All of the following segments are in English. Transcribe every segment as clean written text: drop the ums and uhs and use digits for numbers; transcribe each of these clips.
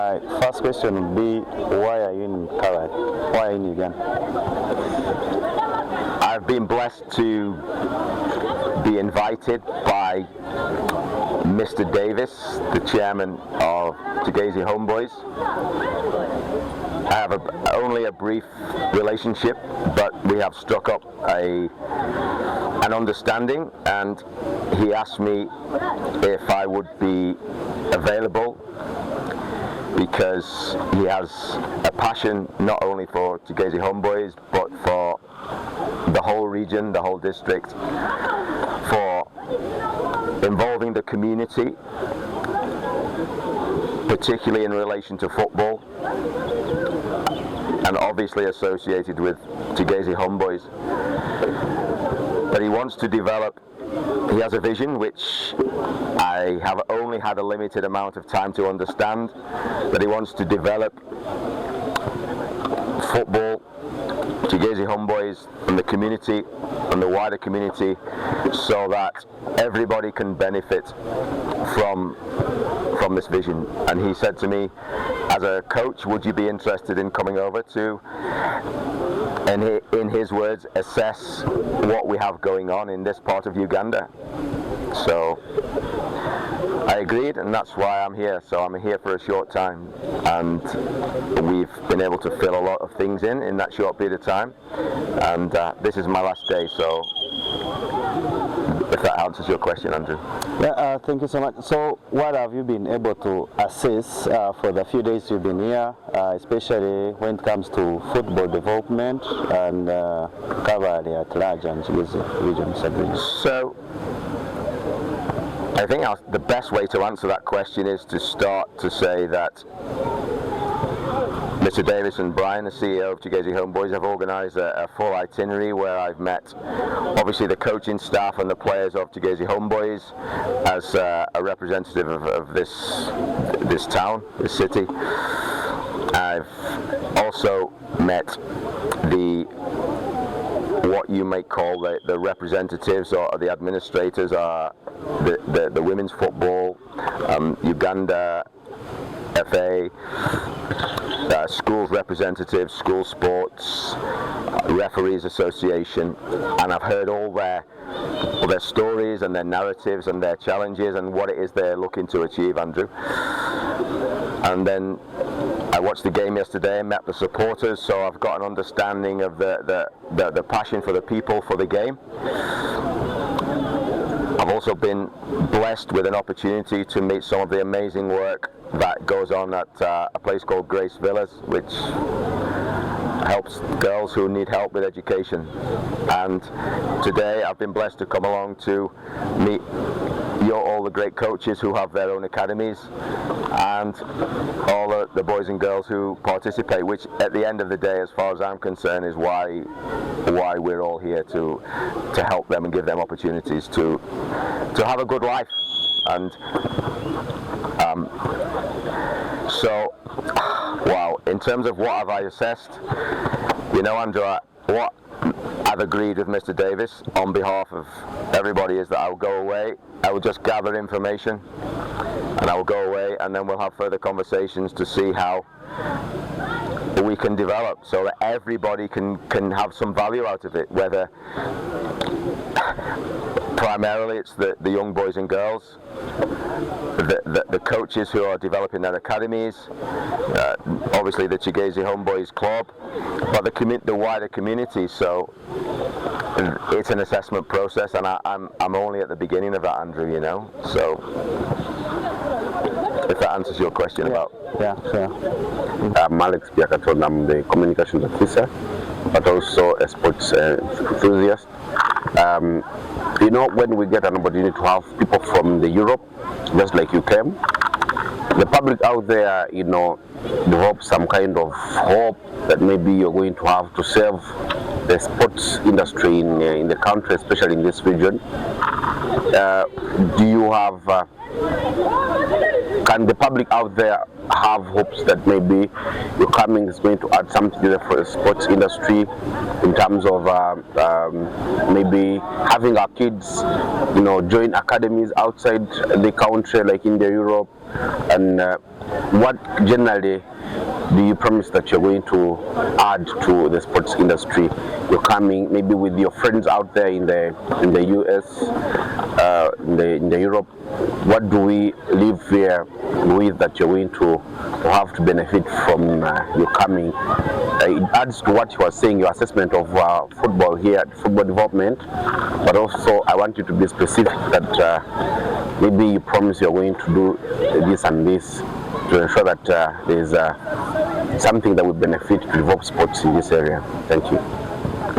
First question would be, why are you in Kawai? Why are you in Uganda? I've been blessed to be invited by Mr. Davis, the chairman of Kigezi Homeboys. I have only a brief relationship, but we have struck up an understanding, and he asked me if I would be available because he has a passion not only for Kigezi Homeboys but for the whole region, the whole district, for involving the community, particularly in relation to football, and obviously associated with Kigezi Homeboys. But he wants to develop, he has a vision which I have only had a limited amount of time to understand, but he wants to develop football, Kigezi Homeboys, and the community, and the wider community, so that everybody can benefit from this vision. And he said to me, as a coach, would you be interested in coming over to, and in his words, assess what we have going on in this part of Uganda? So I agreed, and that's why I'm here. So I'm here for a short time, and we've been able to fill a lot of things in that short period of time, and this is my last day. So if that answers your question, Andrew. Yeah, thank you so much. So what have you been able to assess for the few days you've been here, especially when it comes to football development and Kawai at large and Kigezi region sub-region? So I think the best way to answer that question is to start to say that Mr. Davis and Brian, the CEO of Kigezi Homeboys, have organised a full itinerary where I've met obviously the coaching staff and the players of Kigezi Homeboys as a representative of this town, this city. I've also met what you might call the representatives or the administrators, the women's football, Uganda FA, schools representatives, school sports, referees association, and I've heard all their stories and their narratives and their challenges and what it is they're looking to achieve, Andrew. And then I watched the game yesterday and met the supporters, so I've got an understanding of the passion for the people for the game. I've also been blessed with an opportunity to meet some of the amazing work that goes on at a place called Grace Villas, which helps girls who need help with education. And today I've been blessed to come along to meet all the great coaches who have their own academies, and all the boys and girls who participate, which at the end of the day, as far as I'm concerned, is why we're all here, to help them and give them opportunities to have a good life. And so, wow, in terms of what have I assessed, Andrew, what I've agreed with Mr. Davis on behalf of everybody is that I will go away, I will just gather information, and I will go away, and then we'll have further conversations to see how we can develop so that everybody can have some value out of it, whether primarily it's the young boys and girls, the coaches who are developing their academies, obviously the Kigezi Homeboys Club, but the wider community. So it's an assessment process, and I'm only at the beginning of that, Andrew. So if that answers your question about. Yeah, sure. I'm Alex Biakaton. I'm the communications officer, but also a sports enthusiast. When we get an opportunity to have people from the Europe, just like you came, the public out there, develop some kind of hope that maybe you're going to have to serve the sports industry in the country, especially in this region. Do you have? Can the public out there have hopes that maybe your coming is going to add something to the sports industry in terms of maybe having our kids, join academies outside the country, like in Europe, And what generally do you promise that you're going to add to the sports industry? You're coming maybe with your friends out there in the US, in the Europe. What do we live here with that you're going to have to benefit from your coming? It adds to what you are saying, your assessment of football here, football development. But also, I want you to be specific that maybe you promise you're going to do this and this to ensure that there's something that will benefit to develop sports in this area. Thank you.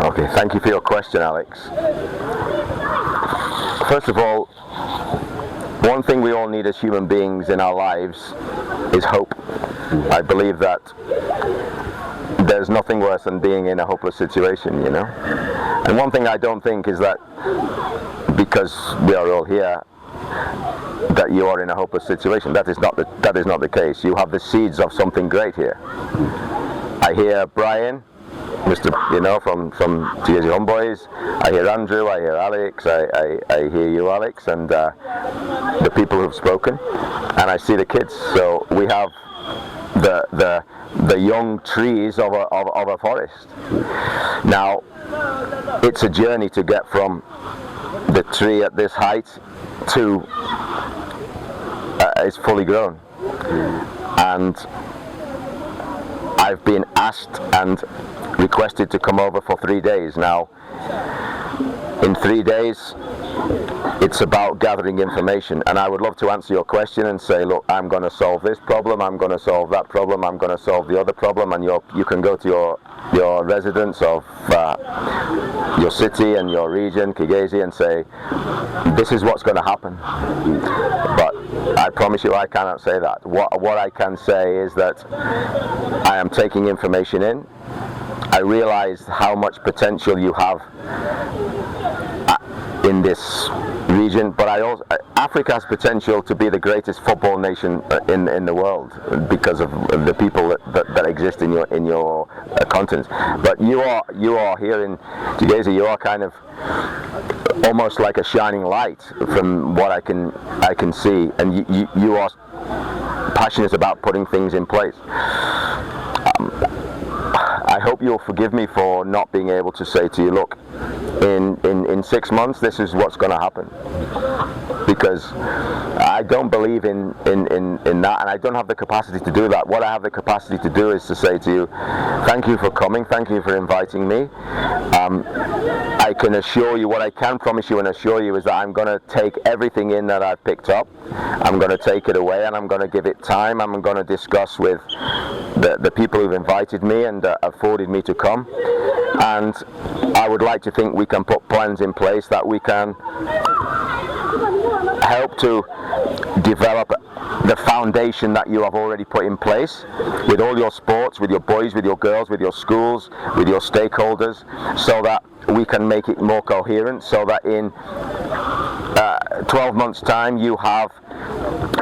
Okay, thank you for your question, Alex. First of all, one thing we all need as human beings in our lives is hope. I believe that there's nothing worse than being in a hopeless situation, you know. And one thing I don't think is that because we are all here, that you are in a hopeless situation. That is not the case. You have the seeds of something great here. I hear Brian, Mr. from Kigezi Homeboys. I hear Andrew. I hear Alex. I hear you, Alex, and the people who've spoken. And I see the kids. So we have the young trees of a forest. Now, it's a journey to get from the tree at this height to it's fully grown, and I've been asked and requested to come over for 3 days. Now, in 3 days, it's about gathering information, and I would love to answer your question and say, look, I'm going to solve this problem, I'm going to solve that problem, I'm going to solve the other problem, and you can go to your residents of your city and your region, Kigezi, and say, this is what's going to happen. But I promise you I cannot say that. What I can say is that I am taking information in. I realize how much potential you have in this region, but Africa has potential to be the greatest football nation in the world because of the people that exist in your continent. But you are here in Kigezi. You are kind of almost like a shining light from what I can see, and you are passionate about putting things in place. I hope you'll forgive me for not being able to say to you, look, in 6 months this is what's going to happen, because I don't believe in that, and I don't have the capacity to do that. What I have the capacity to do is to say to you, thank you for coming, thank you for inviting me. I can assure you, what I can promise you and assure you is that I'm going to take everything in that I've picked up, I'm going to take it away, and I'm going to give it time. I'm going to discuss with the people who've invited me and afforded me to come, and I would like to think we can put plans in place that we can help to develop the foundation that you have already put in place with all your sports, with your boys, with your girls, with your schools, with your stakeholders, so that we can make it more coherent, so that in 12 months' time you have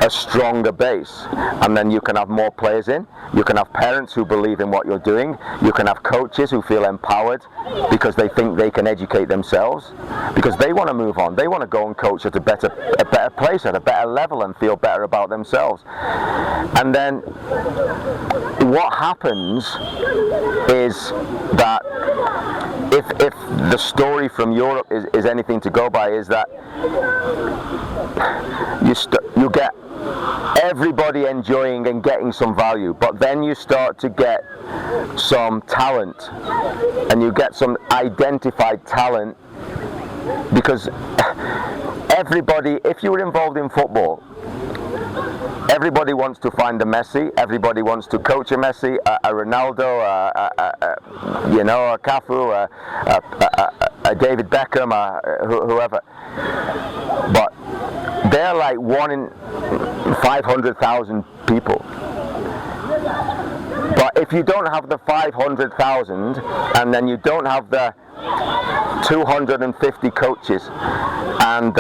a stronger base, and then you can have more players in, you can have parents who believe in what you're doing, you can have coaches who feel empowered because they think they can educate themselves, because they want to move on, they want to go and coach at a better place, at a better level, and feel better about themselves. And then what happens is that if the story from Europe is anything to go by, is that you get everybody enjoying and getting some value, but then you start to get some talent, and you get some identified talent, because everybody, if you were involved in football, everybody wants to find a Messi, everybody wants to coach a Messi, a Ronaldo, a Cafu, a David Beckham, whoever. But they're like 1 in 500,000 people. But if you don't have the 500,000, and then you don't have the 250 coaches and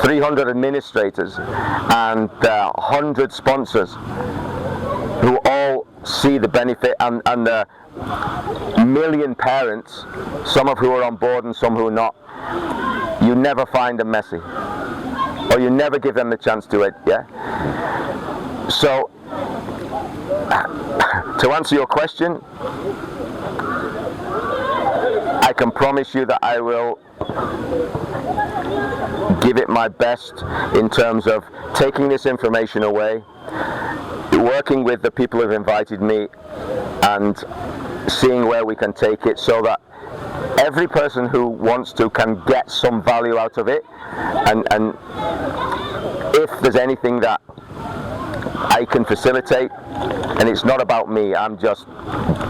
300 administrators and 100 sponsors who all see the benefit, and the million parents, some of who are on board and some who are not, you never find a Messi. or you never give them the chance to it, yeah? So, to answer your question, I can promise you that I will give it my best in terms of taking this information away, working with the people who've invited me, and seeing where we can take it so that every person who wants to can get some value out of it, and if there's anything that I can facilitate, and it's not about me, I'm just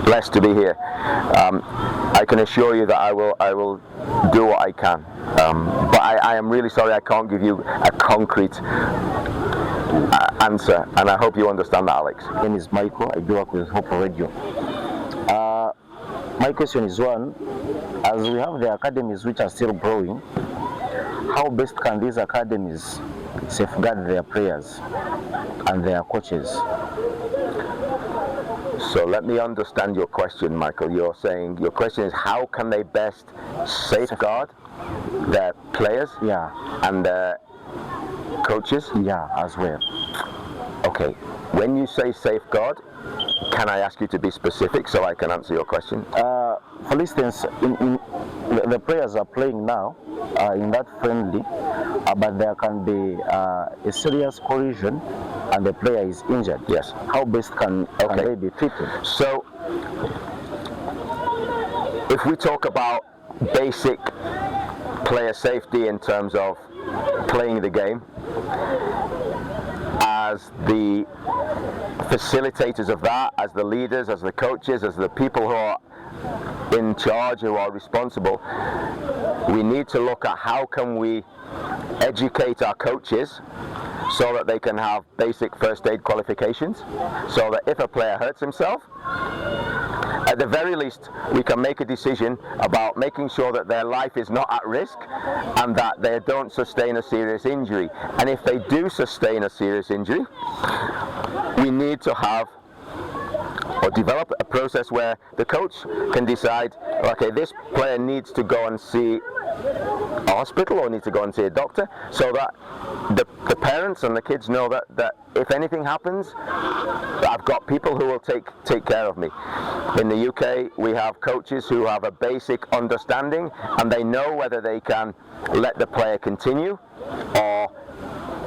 blessed to be here, I can assure you that I will do what I can, but I am really sorry I can't give you a concrete answer, and I hope you understand that, Alex. My name is Michael. I do work with Hope Radio. My question is one, as we have the academies which are still growing, how best can these academies safeguard their players and their coaches? So let me understand your question, Michael. You're saying, your question is how can they best safeguard their players, yeah, and their coaches? Yeah, as well. Okay, when you say safeguard, can I ask you to be specific so I can answer your question? For instance, the players are playing now in that friendly, but there can be a serious collision and the player is injured. Yes. How best can they be treated? So, if we talk about basic player safety in terms of playing the game, as the facilitators of that, as the leaders, as the coaches, as the people who are in charge, who are responsible, we need to look at how can we educate our coaches so that they can have basic first aid qualifications, so that if a player hurts himself, at the very least we can make a decision about making sure that their life is not at risk and that they don't sustain a serious injury. And if they do sustain a serious injury, we need to have or develop a process where the coach can decide, okay, this player needs to go and see a hospital or needs to go and see a doctor, so that the parents and the kids know that if anything happens, I've got people who will take care of me. In the UK, we have coaches who have a basic understanding and they know whether they can let the player continue or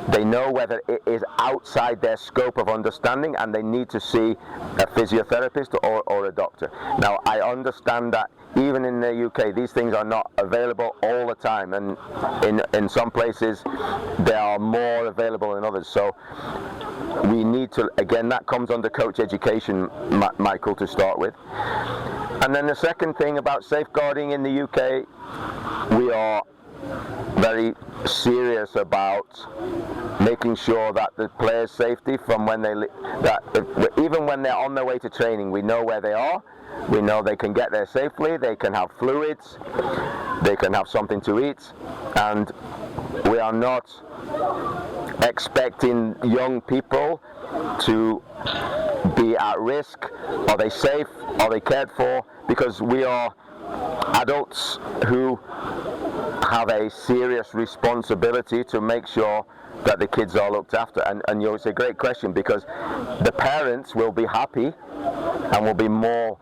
they know whether it is outside their scope of understanding and they need to see a physiotherapist or a doctor. Now, I understand that even in the UK, these things are not available all the time, and in some places they are more available than others. So we need to, again, that comes under coach education, Michael, to start with. And then the second thing about safeguarding in the UK, we are very serious about making sure that the players' safety from when even when they're on their way to training, we know where they are, we know they can get there safely, they can have fluids, they can have something to eat, and we are not expecting young people to be at risk. Are they safe? Are they cared for? Because we are adults who have a serious responsibility to make sure that the kids are looked after. And it's a great question, because the parents will be happy and will be more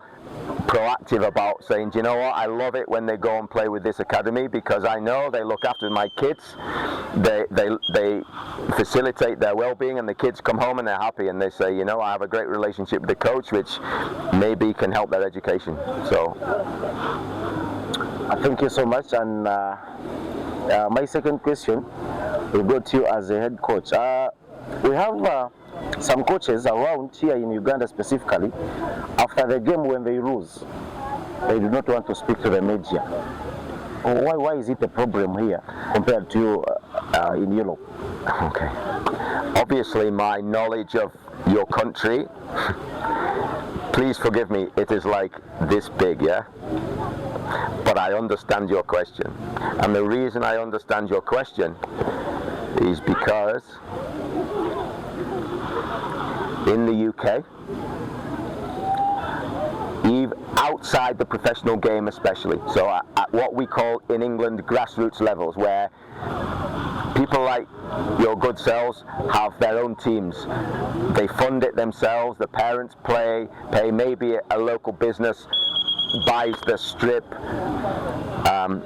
proactive about saying, do you know what, I love it when they go and play with this academy because I know they look after my kids, they facilitate their well-being, and the kids come home and they're happy and they say, you know, I have a great relationship with the coach which maybe can help their education. So thank you so much. And my second question will go to you as a head coach. We have some coaches around here in Uganda specifically, after the game when they lose, they do not want to speak to the media. Why is it a problem here compared to in Europe? Okay. Obviously my knowledge of your country, please forgive me, it is like this big, yeah? But I understand your question. And the reason I understand your question is because in the UK, outside the professional game especially, so at what we call in England grassroots levels, where people like your good selves have their own teams. They fund it themselves, the parents pay maybe a local business buys the strip and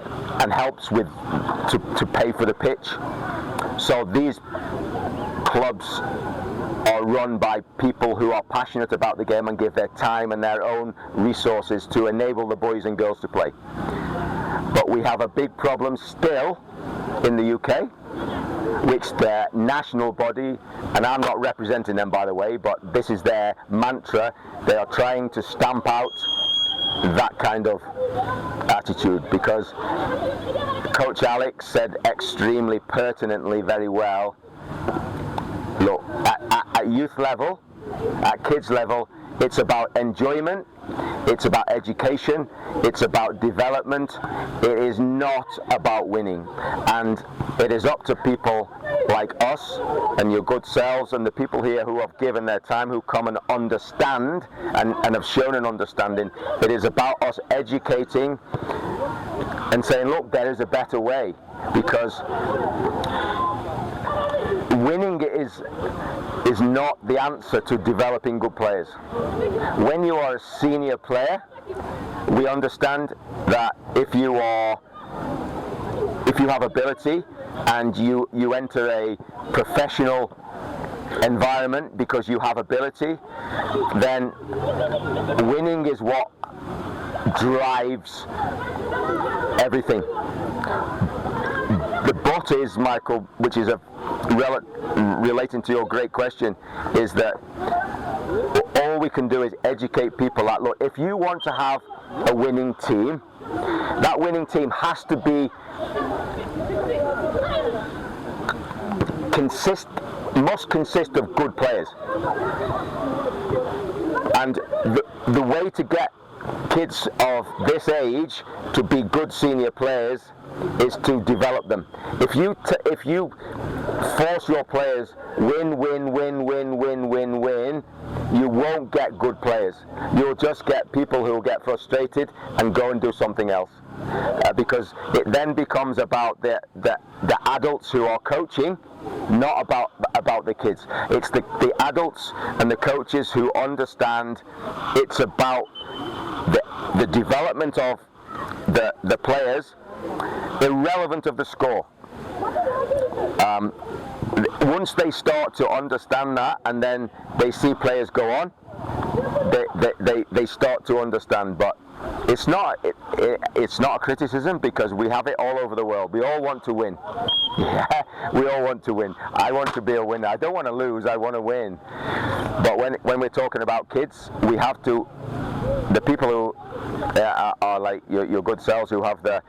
helps with to pay for the pitch. So these clubs are run by people who are passionate about the game and give their time and their own resources to enable the boys and girls to play. But we have a big problem still in the UK, which their national body, and I'm not representing them by the way, but this is their mantra, they are trying to stamp out that kind of attitude, because Coach Alex said extremely pertinently very well, look, at youth level, at kids level, it's about enjoyment, it's about education, it's about development, it is not about winning. And it is up to people like us and your good selves and the people here who have given their time, who come and understand and have shown an understanding. It is about us educating and saying, look, there is a better way, because winning is not the answer to developing good players. When you are a senior player, we understand that if you have ability and you enter a professional environment because you have ability, then winning is what drives everything. The but is, Michael, which is relating to your great question, is that all we can do is educate people that, look, if you want to have a winning team, that winning team has to be must consist of good players. And the way to get kids of this age to be good senior players is to develop them. If you force your players win, you won't get good players. You'll just get people who will get frustrated and go and do something else, because it then becomes about the adults who are coaching, not about the kids. It's the adults and the coaches who understand it's about the development of the players, irrelevant of the score. Once they start to understand that, and then they see players go on, they start to understand. But it's not a criticism, because we have it all over the world. We all want to win. Yeah, we all want to win. I want to be a winner. I don't want to lose. I want to win. But when we're talking about kids, we have to. The people who are like your good selves, who have the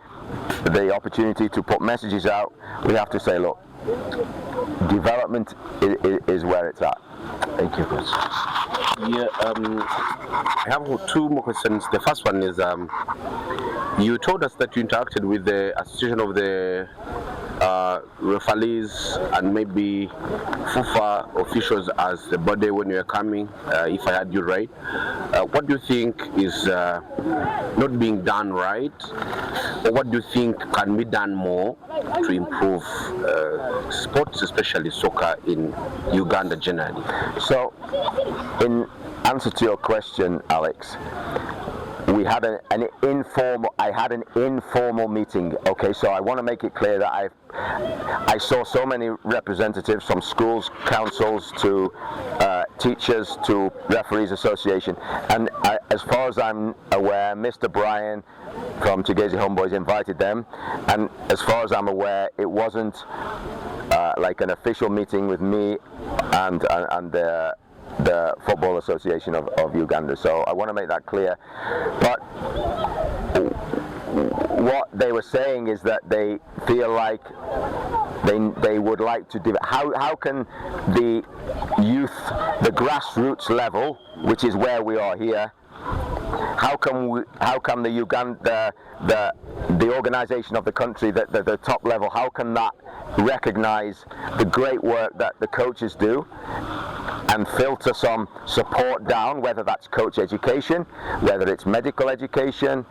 opportunity to put messages out, we have to say, look, development is where it's at. Thank you, Coach. Yeah, I have two more questions. The first one is, you told us that you interacted with the Association of the referees and maybe FIFA officials as the body when you were coming, if I heard you right. What do you think is not being done right, or what do you think can be done more to improve sports, especially soccer in Uganda generally? So, in answer to your question, Alex, we had an informal meeting. Okay, so I want to make it clear that I saw so many representatives from schools, councils, to teachers, to referees association, and as far as I'm aware, Mr. Bryan from Kigezi Homeboys invited them, and as far as I'm aware, it wasn't like an official meeting with me and the Football Association of Uganda. So I want to make that clear. But what they were saying is that they feel like they would like to how can the youth, the grassroots level, which is where we are here, how come the Uganda, the organisation of the country, the top level, how can that recognise the great work that the coaches do and filter some support down, whether that's coach education, whether it's medical education,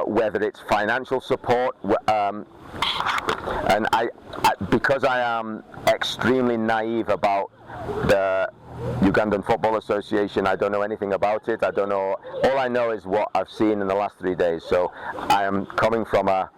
whether it's financial support, and because I am extremely naive about the Ugandan Football Association, I don't know anything about it. I don't know. All I know is what I've seen in the last 3 days. So I am coming from a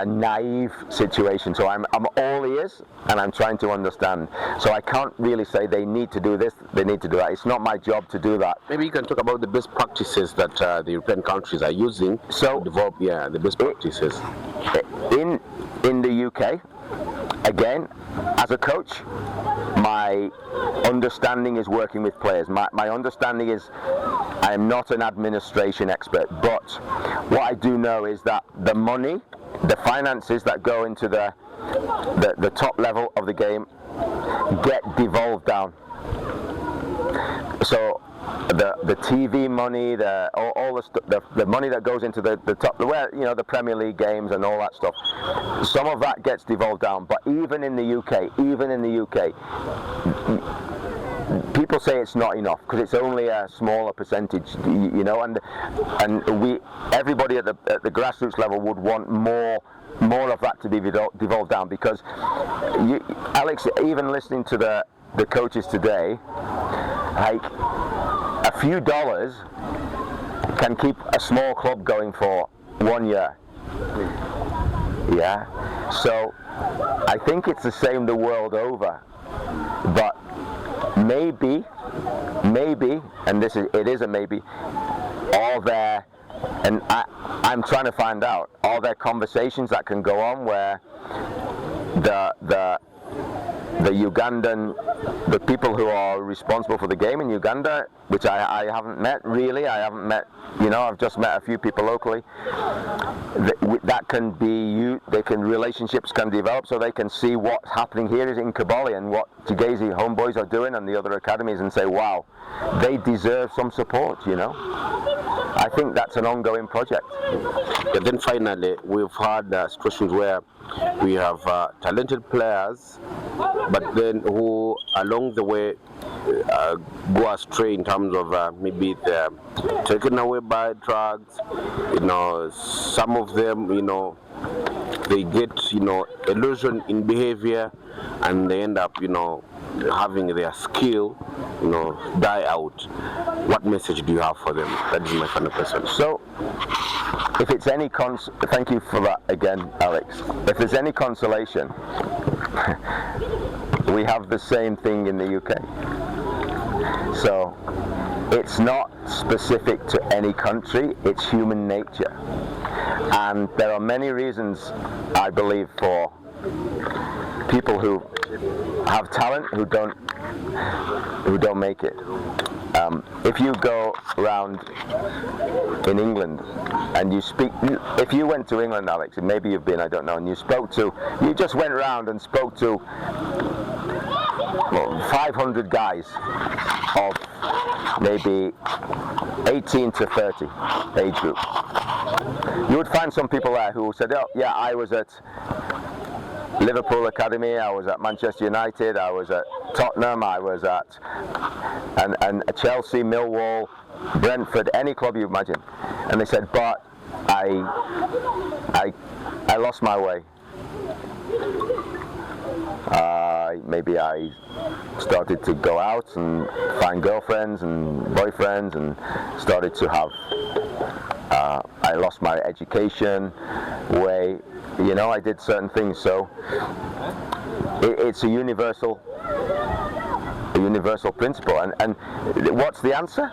naive situation. So I'm all ears and I'm trying to understand. So I can't really say they need to do this, they need to do that. It's not my job to do that. Maybe you can talk about the best practices that the European countries are using to develop, the best practices. In the UK, again, as a coach, my understanding is working with players. My understanding is I am not an administration expert, but what I do know is that the money, the finances that go into the top level of the game get devolved down. So the TV money, all the money that goes into the top, the Premier League games and all that stuff, some of that gets devolved down. But even in the UK, people say it's not enough because it's only a smaller percentage, and everybody at the grassroots level would want more of that to be devolved down, because Alex, even listening to the coaches today, like, a few dollars can keep a small club going for 1 year. Yeah. So I think it's the same the world over. But maybe, and it is a maybe, all there, and I'm trying to find out, are there conversations that can go on where the Ugandan, the people who are responsible for the game in Uganda, which I haven't met really, I've just met a few people locally, that can be, relationships can develop so they can see what's happening here in Kigali and what Kigezi Homeboys are doing and the other academies, and say, wow, they deserve some support, I think that's an ongoing project. And then finally, we've had situations where we have talented players, but then who along the way go astray in terms of maybe they're taken away by drugs. Some of them, they get, illusion in behavior, and they end up, having their skill, die out. What message do you have for them? That is my final question. So, if it's any thank you for that again, Alex. If there's any consolation, we have the same thing in the UK. So, it's not specific to any country, it's human nature. And there are many reasons, I believe, for people who have talent who don't make it. If you go around in England and if you went to England, Alex, and maybe you've been, I don't know, and you just went around and spoke to 500 guys of maybe 18 to 30 age group. You would find some people there who said, oh yeah, I was at Liverpool Academy, I was at Manchester United, I was at Tottenham, I was at and Chelsea, Millwall, Brentford, any club you imagine. And they said, but I lost my way. Maybe I started to go out and find girlfriends and boyfriends and started to have, I lost my education way, I did certain things. So it's a universal principle. And what's the answer?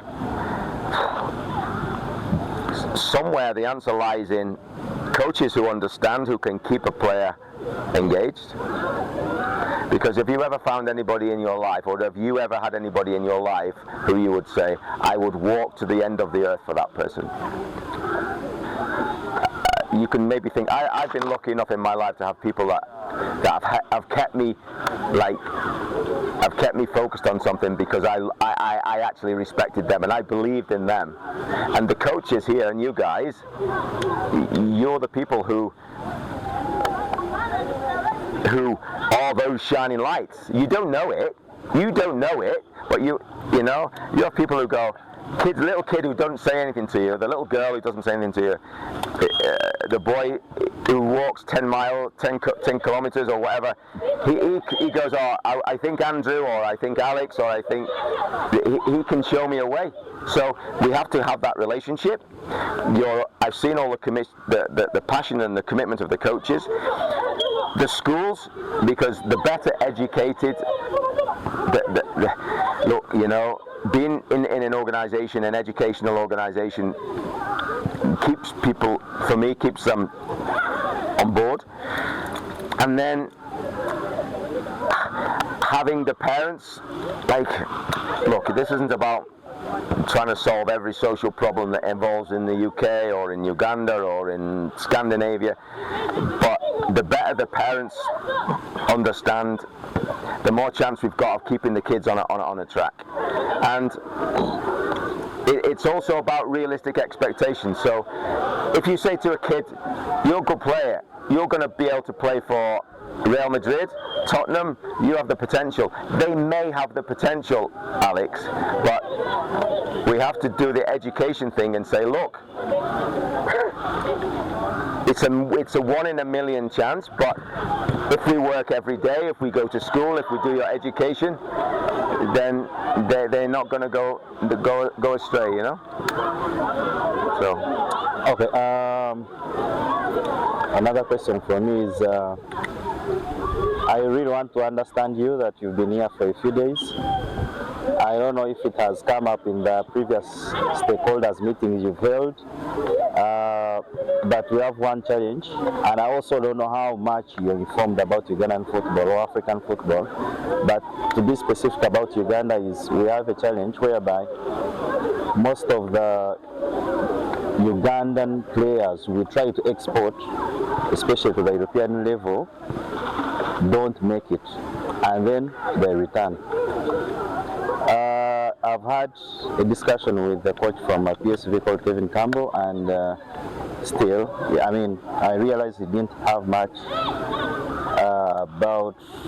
Somewhere the answer lies in coaches who understand, who can keep a player engaged. Because if you ever found anybody in your life, or have you ever had anybody in your life who you would say, I would walk to the end of the earth for that person? You can maybe think, I've been lucky enough in my life to have people that have kept me focused on something, because I actually respected them and I believed in them. And the coaches here and you guys, you're the people who are those shining lights. You don't know it, but you have people who go, little kid who doesn't say anything to you, the little girl who doesn't say anything to you, the boy who walks 10 kilometers or whatever, he goes, oh, I think Andrew, or I think Alex, or I think he can show me a way. So we have to have that relationship. I've seen all the passion and the commitment of the coaches, the schools, because the better educated, look, you know, being in an organisation, an educational organisation, keeps people, for me, keeps them on board. And then having the parents, like, look, this isn't about trying to solve every social problem that involves in the UK or in Uganda or in Scandinavia, but the better the parents understand, the more chance we've got of keeping the kids on a track. And it's also about realistic expectations. So if you say to a kid, you're a good player, you're going to be able to play for Real Madrid, Tottenham, you have the potential. They may have the potential, Alex, but we have to do the education thing and say, look, it's a 1 in a million chance, but if we work every day, if we go to school, if we do your education, then they're not going to go astray, you know. So, okay. Another question for me is, I really want to understand you, that you've been here for a few days. I don't know if it has come up in the previous stakeholders meetings you've held, but we have one challenge, and I also don't know how much you're informed about Ugandan football or African football, but to be specific about Uganda is we have a challenge whereby most of the Ugandan players we try to export, especially to the European level, don't make it, and then they return. I've had a discussion with the coach from PSV called Kevin Campbell, and still, I mean, I realized he didn't have much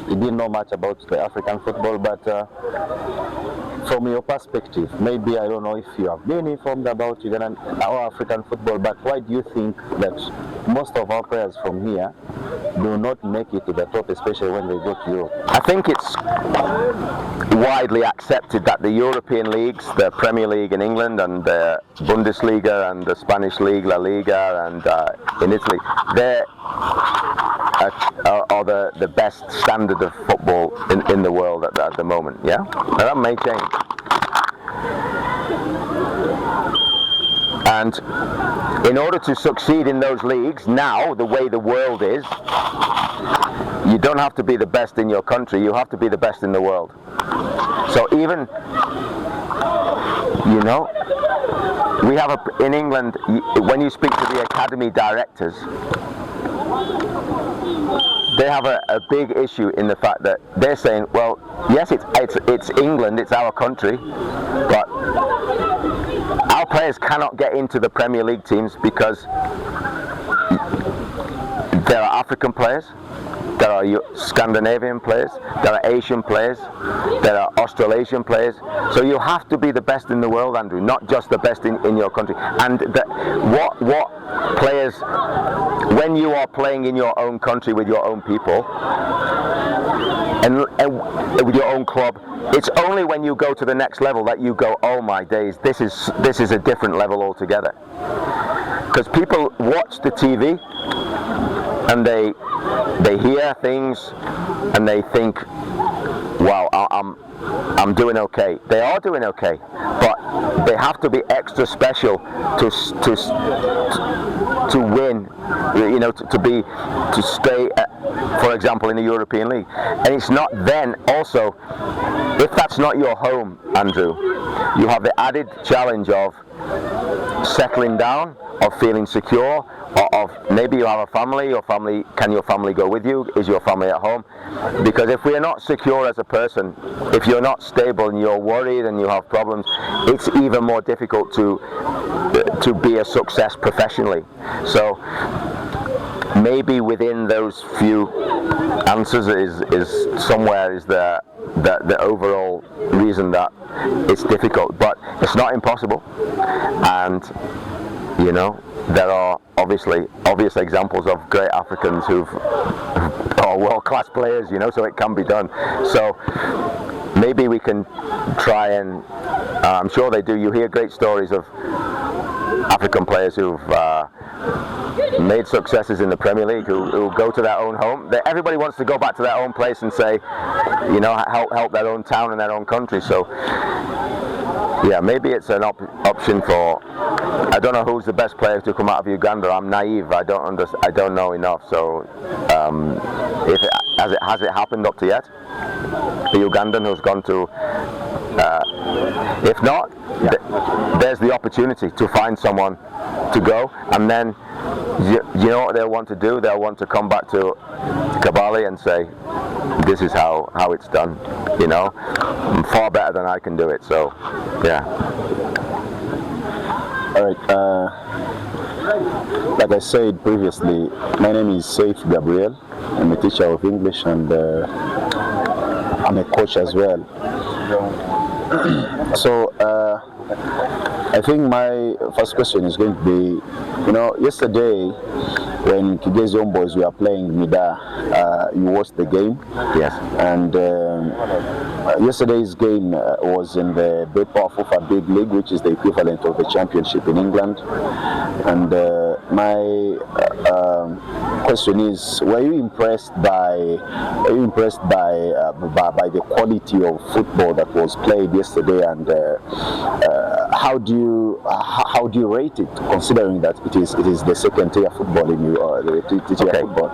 he didn't know much about the African football, but from your perspective, maybe I don't know if you have been informed about Ugandan or African football, but why do you think that most of our players from here do not make it to the top, especially when they go to Europe? I think it's widely accepted that the European leagues, the Premier League in England and the Bundesliga and the Spanish League, La Liga, and in Italy, they are the best standard of football in the world at the moment, yeah? And that may change. And in order to succeed in those leagues, now, the way the world is, you don't have to be the best in your country, you have to be the best in the world. So even, you know, we have in England, when you speak to the academy directors, they have a big issue in the fact that they're saying, well, yes, it's England, it's our country, but our players cannot get into the Premier League teams because there are African players, there are Scandinavian players, there are Asian players, there are Australasian players. So you have to be the best in the world, Andrew, not just the best in your country. And what players, when you are playing in your own country with your own people and with your own club, it's only when you go to the next level that you go, oh my days, this is a different level altogether. Because people watch the TV and they hear things and they think, wow, I'm doing okay. They are doing okay, but they have to be extra special to win, you know, to stay, for example, in the European League. And it's not then also, if that's not your home, Andrew, you have the added challenge of settling down, of feeling secure, or of maybe you have a family, can your family go with you? Is your family at home? Because if we are not secure as a person, if you're not stable and you're worried and you have problems, it's even more difficult to be a success professionally. So maybe within those few answers is somewhere is the the overall reason that it's difficult, but it's not impossible. And you know, there are obviously obvious examples of great Africans who are world-class players, you know, so it can be done. So maybe we can try and I'm sure they do. You hear great stories of African players who've made successes in the Premier League who go to their own home. Everybody wants to go back to their own place and say, you know, help their own town and their own country. So yeah, maybe it's an option for. I don't know who's the best player to come out of Uganda. I'm naive. I don't know enough. So has it happened up to yet? The Ugandan who's gone to. If not, there's the opportunity to find someone to go, and then you know what they'll want to do? They'll want to come back to Kigali and say, this is how it's done, you know, far better than I can do it. So yeah. All right, like I said previously, my name is Saif Gabriel. I'm a teacher of English and I'm a coach as well. So I think my first question is going to be, you know, yesterday when Kigezi Homeboys were playing Mida, you watched the game. Yes. And yesterday's game was in the UEFA Big League, which is the equivalent of the Championship in England. And my question is, were you impressed by the quality of football that was played yesterday, and how do you rate it, considering that it is the second tier football in the tier football?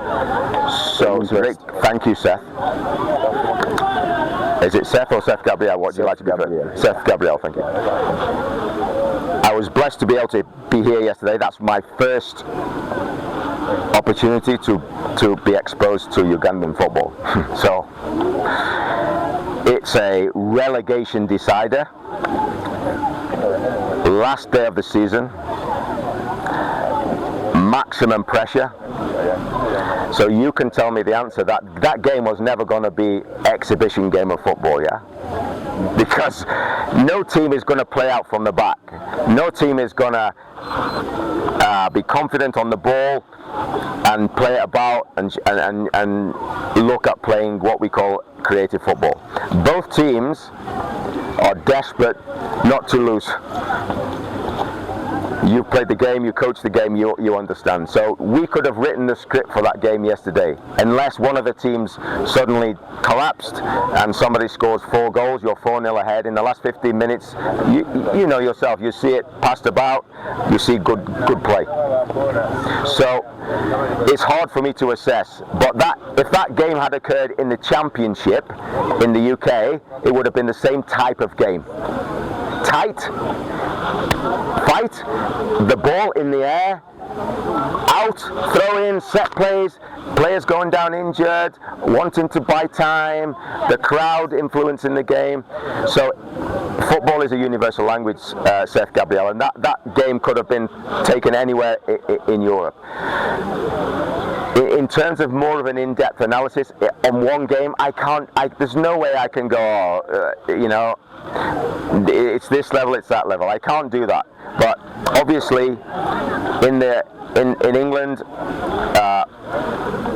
So Rick, thank you, Seth. Is it Seth or Seth Gabriel? What do you like to be Gabriel. Seth Gabriel, thank you. I was blessed to be able to be here yesterday. That's my first opportunity to be exposed to Ugandan football. So it's a relegation decider. Last day of the season. Maximum pressure. So you can tell me the answer. That game was never going to be exhibition game of football, yeah? Because no team is going to play out from the back. No team is going to be confident on the ball and play it about and look at playing what we call creative football. Both teams are desperate not to lose. You've played the game, you coached the game, you understand. So we could have written the script for that game yesterday. Unless one of the teams suddenly collapsed and somebody scores 4 goals, you're 4-0 ahead. In the last 15 minutes, you know yourself, you see it passed about, you see good play. So it's hard for me to assess. But if that game had occurred in the Championship in the UK, it would have been the same type of game. Tight, fight, the ball in the air, out, throw in, set plays, players going down injured, wanting to buy time, the crowd influencing the game. So football is a universal language, Seth Gabriel, and that game could have been taken anywhere in Europe. In terms of more of an in-depth analysis on one game, there's no way I can go, you know, it's this level, it's that level. I can't do that. But obviously, in England,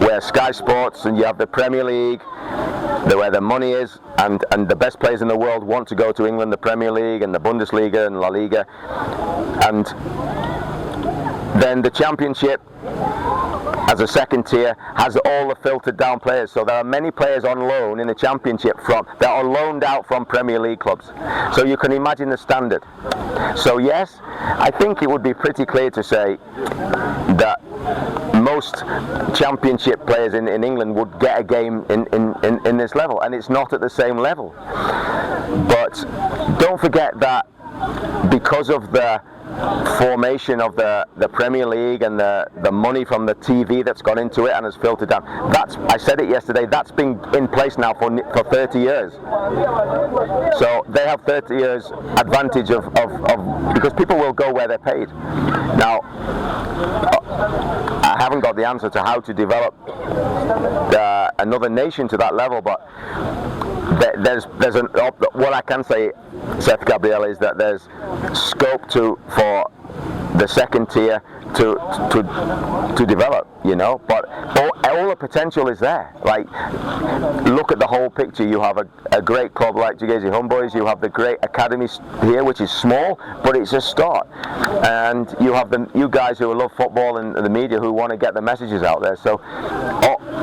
where Sky Sports and you have the Premier League, where the money is, and the best players in the world want to go to England, the Premier League and the Bundesliga and La Liga, and then the Championship as a second tier has all the filtered down players. So there are many players on loan in the Championship that are loaned out from Premier League clubs. So you can imagine the standard. So yes, I think it would be pretty clear to say that most Championship players in England would get a game in this level, and it's not at the same level. But don't forget that because of the formation of the Premier League and the money from the TV that's gone into it and has filtered down. I said it yesterday, that's been in place now for 30 years. So they have 30 years advantage of because people will go where they're paid. Now, I haven't got the answer to how to develop another nation to that level, but what I can say, Seth Gabriel, is that there's scope for the second tier to develop, but all the potential is there. Like, look at the whole picture. You have a great club like Kigezi Homeboys, you have the great academy here, which is small, but it's a start, and you have you guys who love football and the media who want to get the messages out there. So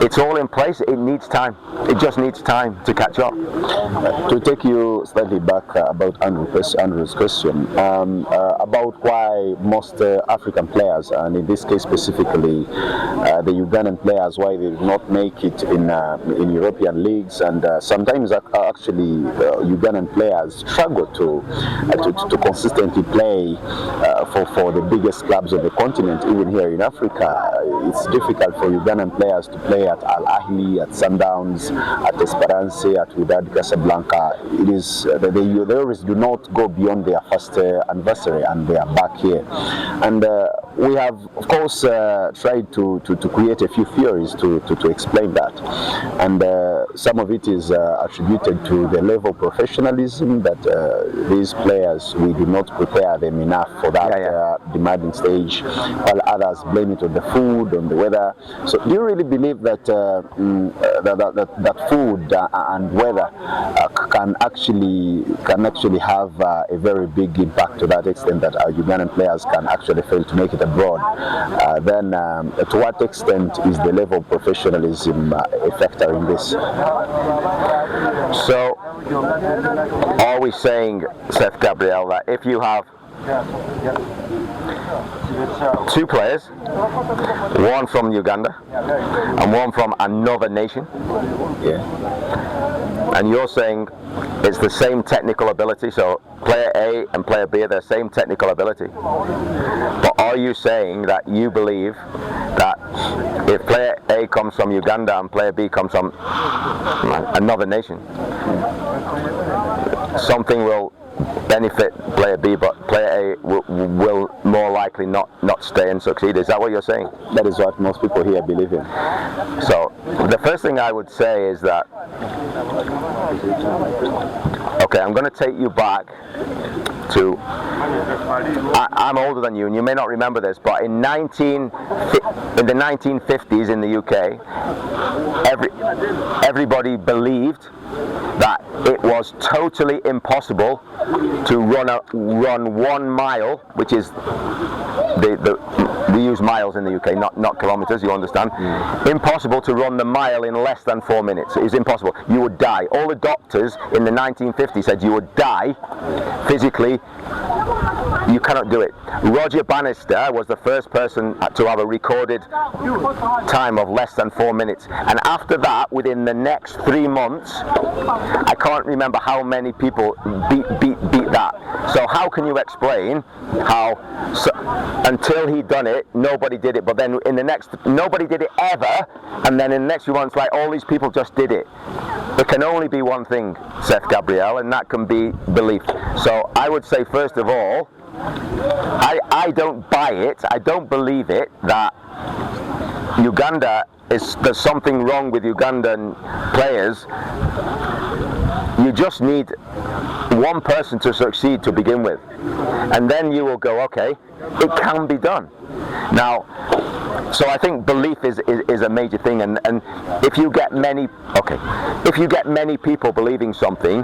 it's all in place. It needs time. It just needs time to catch up. To take you slightly back about Andrew's question about why most African players, and in this case specifically the Ugandan players, why they do not make it in European leagues, and sometimes actually Ugandan players struggle to consistently play for the biggest clubs of the continent. Even here in Africa, it's difficult for Ugandan players to play at Al Ahly, at Sundowns, at Esperance, at Wydad Casablanca. It is they always do not go beyond their first anniversary, and they are back here. And we have, of course, tried to create a few theories to explain that, and some of it is attributed to the level of professionalism that these players, we do not prepare them enough for that demanding stage, while others blame it on the food, on the weather. So do you really believe that that food and weather can actually have a very big impact, to that extent that our Ugandan players can actually fail to make it abroad? Then to what extent is the level of professionalism a factor in this? So are we saying, Seth Gabriel, that if you have two players, one from Uganda and one from another nation, and you're saying it's the same technical ability, so player A and player B are the same technical ability, but are you saying that you believe that if player A comes from Uganda and player B comes from another nation, something will benefit player B, but player A will more likely not stay and succeed? Is that what you're saying? That is what most people here believe in. So the first thing I would say is that, okay, I'm going to take you back to, I'm older than you, and you may not remember this, but in the 1950s in the UK, everybody believed that it was totally impossible to run 1 mile, which is we use miles in the UK, not kilometers, you understand. Impossible to run the mile in less than 4 minutes. It is impossible. You would die. All the doctors in the 1950s said you would die physically. You cannot do it. Roger Bannister was the first person to have a recorded time of less than 4 minutes, and after that, within the next 3 months, I can't remember how many people beat that. So how can you explain how until he'd done it, nobody did it, but then in the next, nobody did it ever, and then in the next few months, like, all these people just did it? It can only be one thing, Seth Gabriel, and that can be belief. So I would say, first of all, I don't buy it, I don't believe it, that Uganda there's something wrong with Ugandan players. You just need one person to succeed to begin with, and then you will go, okay, it can be done. Now, so I think belief is a major thing, and if you get many people believing something,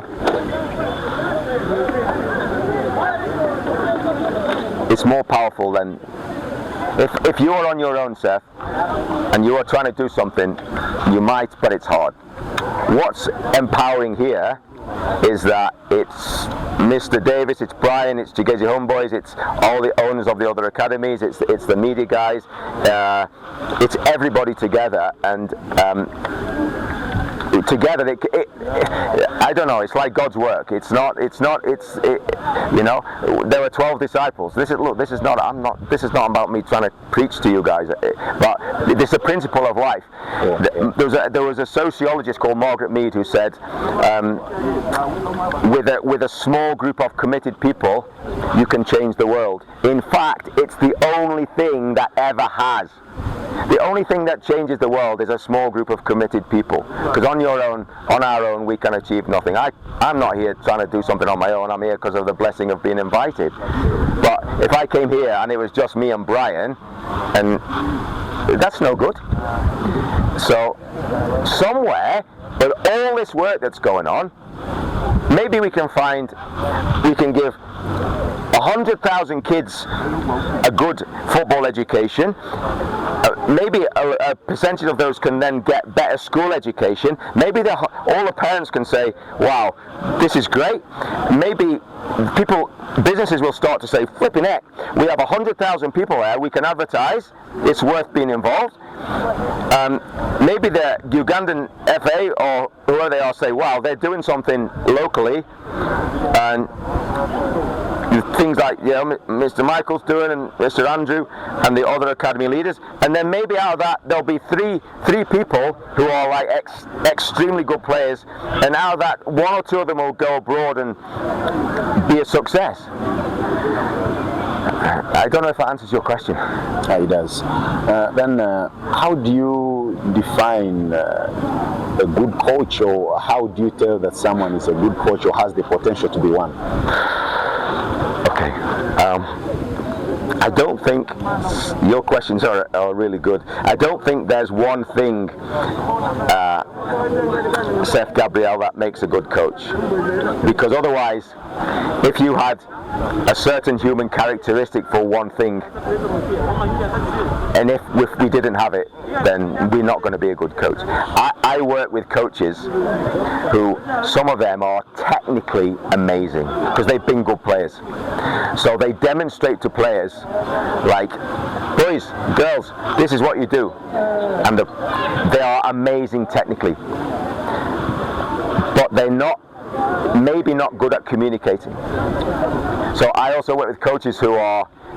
it's more powerful than if you are on your own, Seth, and you are trying to do something, you might, but it's hard. What's empowering here is that it's Mr. Davis, it's Brian, it's Kigezi Homeboys, it's all the owners of the other academies, it's the media guys, it's everybody together, and together I don't know, it's like God's work. It's there were 12 disciples. This is not about me trying to preach to you guys, but it's a principle of life. There was a sociologist called Margaret Mead who said, with a small group of committed people, you can change the world. In fact, it's the only thing that ever has. The only thing that changes the world is a small group of committed people. Because on our own, we can achieve nothing. I'm not here trying to do something on my own. I'm here because of the blessing of being invited. But if I came here and it was just me and Brian, and that's no good. So somewhere, with all this work that's going on, maybe we can give 100,000 kids a good football education. Maybe a percentage of those can then get better school education. Maybe all the parents can say, wow, this is great. Maybe businesses will start to say, flipping heck, we have 100,000 people there, we can advertise, it's worth being involved. Maybe the Ugandan FA or whoever they are say, wow, they're doing something locally, and things like Mr. Michael's doing and Mr. Andrew and the other academy leaders, and then maybe out of that there'll be three people who are like extremely good players, and out of that 1 or 2 of them will go abroad and be a success. I don't know if that answers your question. It does. Then how do you define a good coach, or how do you tell that someone is a good coach or has the potential to be one? Okay. I don't think your questions are really good. I don't think there's one thing, Seth Gabriel, that makes a good coach. Because otherwise, if you had a certain human characteristic for one thing, and if we didn't have it, then we're not going to be a good coach. I work with coaches who, some of them are technically amazing because they've been good players. So they demonstrate to players, like, boys, girls, this is what you do. And they are amazing technically. But they're maybe not good at communicating. So I also work with coaches who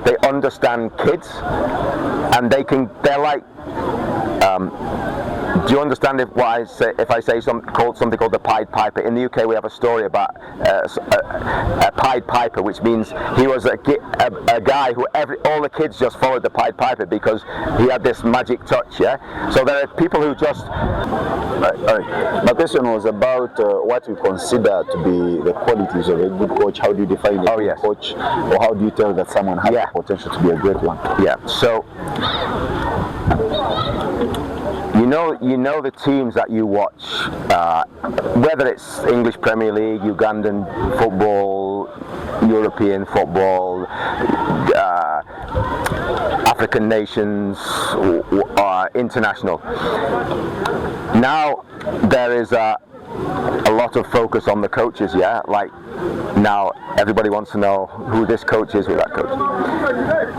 they understand kids, and they're like, do you understand if I say something called the Pied Piper? In the UK we have a story about a Pied Piper, which means he was a guy who all the kids just followed the Pied Piper because he had this magic touch, yeah? So there are people who just... My question was about what we consider to be the qualities of a good coach. How do you define a good coach, or how do you tell that someone has the potential to be a great one? Yeah, so... You know the teams that you watch, whether it's English Premier League, Ugandan football, European football, African nations, international. Now there is a lot of focus on the coaches, yeah? Like now everybody wants to know who this coach is, who that coach is.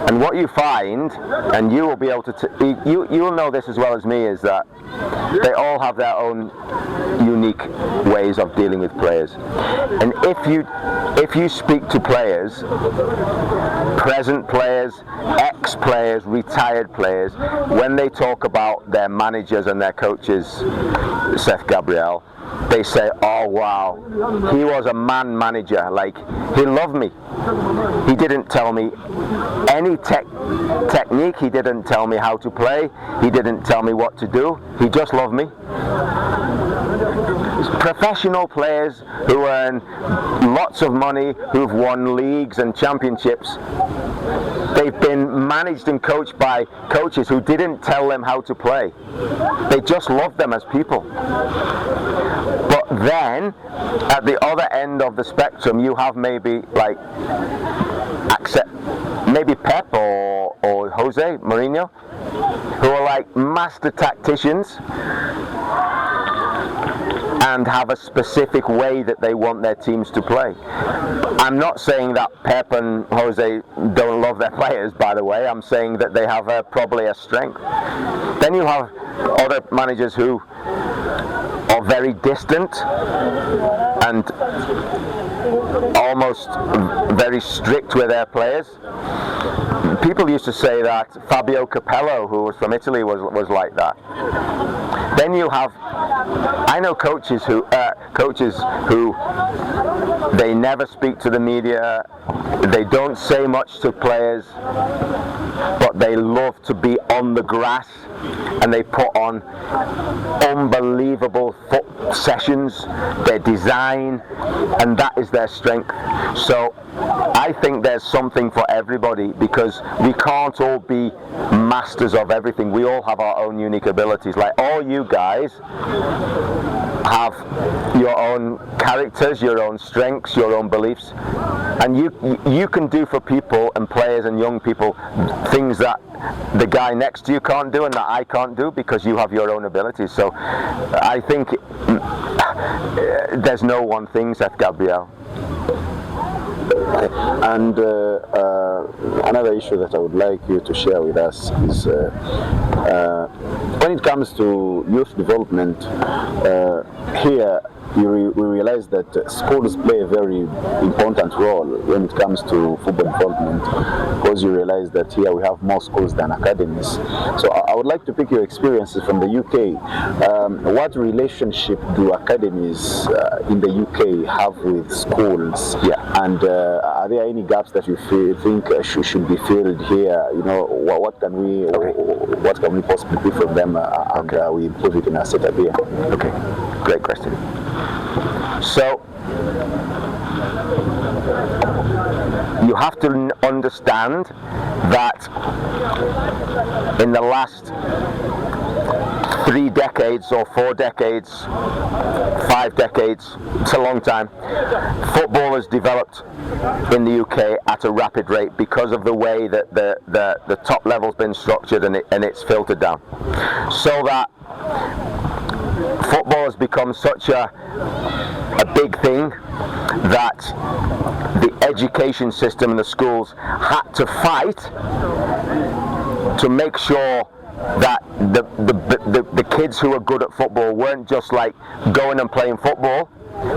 And what you find, and you will be able to, you will know this as well as me, is that they all have their own unique ways of dealing with players. And if you speak to players, present players, ex-players, retired players, when they talk about their managers and their coaches, Seth Gabriel, they say, oh wow, he was a man manager, like he loved me. He didn't tell me any technique, he didn't tell me how to play, he didn't tell me what to do, he just loved me. Professional players who earn lots of money, who've won leagues and championships, they've been managed and coached by coaches who didn't tell them how to play. They just loved them as people. But then, at the other end of the spectrum, you have maybe like Pep or Jose Mourinho, who are like master tacticians and have a specific way that they want their teams to play. I'm not saying that Pep and Jose don't love their players, by the way. I'm saying that they have probably a strength. Then you have other managers who are very distant and almost very strict with their players. People used to say that Fabio Capello, who was from Italy, was like that. Then you have, I know coaches who They never speak to the media. They don't say much to players, but they love to be on the grass, and they put on unbelievable foot sessions, their design, and that is their strength. So I think there's something for everybody, because we can't all be masters of everything. We all have our own unique abilities. Like all you guys have your own characters, your own strengths, your own beliefs, and you can do for people and players and young people things that the guy next to you can't do and that I can't do, because you have your own abilities. So I think there's no one thing, Seth Gabriel. And another issue that I would like you to share with us is when it comes to youth development, here we realize that schools play a very important role when it comes to football development, because you realize that here we have more schools than academies. So I would like to pick your experiences from the UK. What relationship do academies in the UK have with schools? Yeah. And are there any gaps that you think should be filled here? You know, what can we possibly do from them, and we improve it in our setup here? Okay, great question. So you have to understand that in the last 3 decades or 4 decades, 5 decades, it's a long time, football has developed in the UK at a rapid rate because of the way that the top level's been structured, and it's filtered down. So that football has become such a big thing that the education system and the schools had to fight to make sure that the kids who are good at football weren't just like going and playing football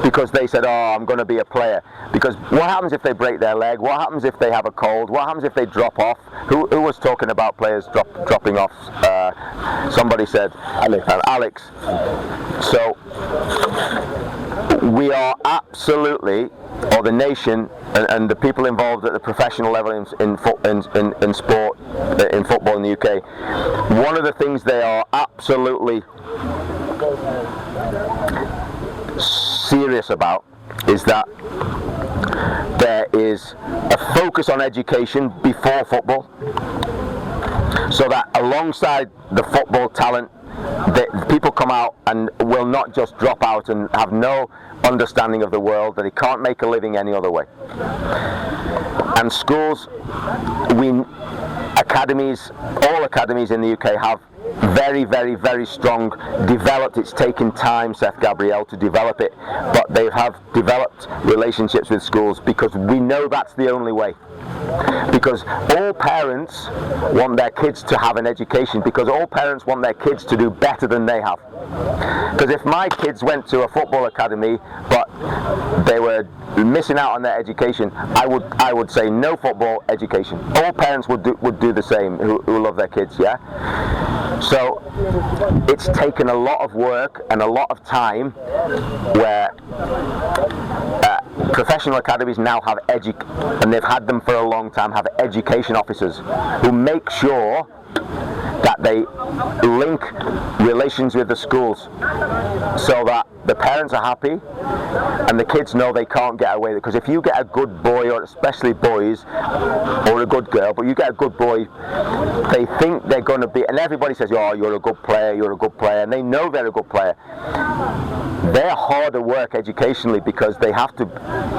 because they said, oh, I'm going to be a player. Because what happens if they break their leg? What happens if they have a cold? What happens if they drop off? Who was talking about players dropping off? Somebody said Alex. So we are absolutely, or the nation and the people involved at the professional level in sport, in football in the UK, one of the things they are absolutely serious about is that there is a focus on education before football, so that alongside the football talent, that people come out and will not just drop out and have no understanding of the world, that they can't make a living any other way. And schools, academies, all academies in the UK have very, very, very strong developed. It's taken time, Seth Gabriel, to develop it, but they have developed relationships with schools, because we know that's the only way. Because all parents want their kids to have an education, because all parents want their kids to do better than they have. Because if my kids went to a football academy but they were missing out on their education, I would say no football education. All parents would do the same who love their kids, yeah? So it's taken a lot of work and a lot of time, where professional academies now have and they've had them for a long time, have education officers who make sure that they link relations with the schools, so that the parents are happy and the kids know they can't get away. Because if you get a good boy, or especially boys, or a good girl, but you get a good boy, they think they're going to be, and everybody says, oh, you're a good player, and they know they're a good player. They're harder work educationally, because they have to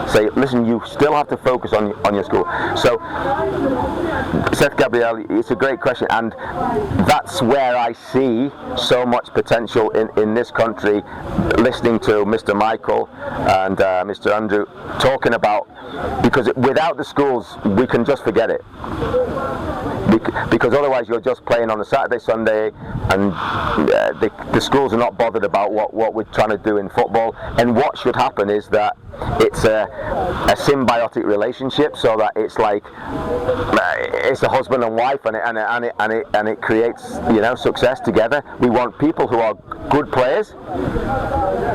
say, listen, you still have to focus on your school. So, Seth Gabriel, it's a great question, and that's where I see so much potential in this country, listening to Mr. Michael and Mr. Andrew talking about, because without the schools, we can just forget it. Because otherwise you're just playing on a Saturday, Sunday, and the schools are not bothered about what we're trying to do in football. And what should happen is that it's a symbiotic relationship, so that it's like it's a husband and wife, and it creates, success together. We want people who are good players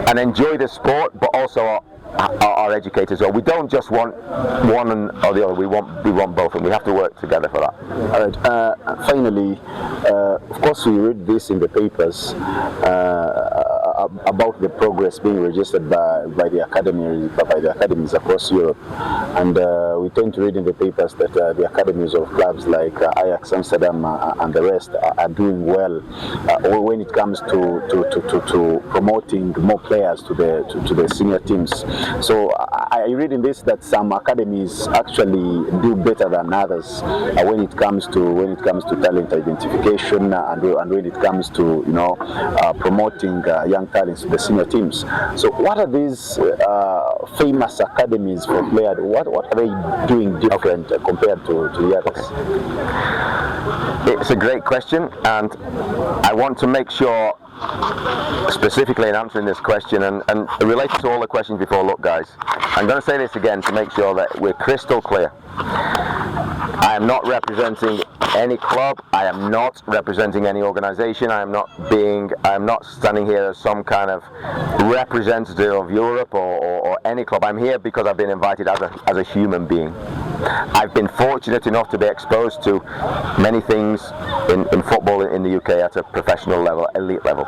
and enjoy the sport, but also our educators. Or we don't just want one or the other. We want both, and we have to work together for that. All right. Finally, of course, we read this in the papers about the progress being registered by the academies across Europe, and we tend to read in the papers that the academies of clubs like Ajax Amsterdam and the rest are doing well when it comes to promoting more players to the senior teams. So I read in this that some academies actually do better than others when it comes to talent identification and when it comes to promoting young talents to the senior teams. So what are these famous academies for players? What are they doing different compared to the others? It's a great question, and I want to make sure, specifically in answering this question and related to all the questions before, look guys, I'm going to say this again to make sure that we're crystal clear. I am not representing any club, I am not representing any organization, I am not standing here as some kind of representative of Europe or any club. I'm here because I've been invited as a human being. I've been fortunate enough to be exposed to many things in football in the UK at a professional level, elite level.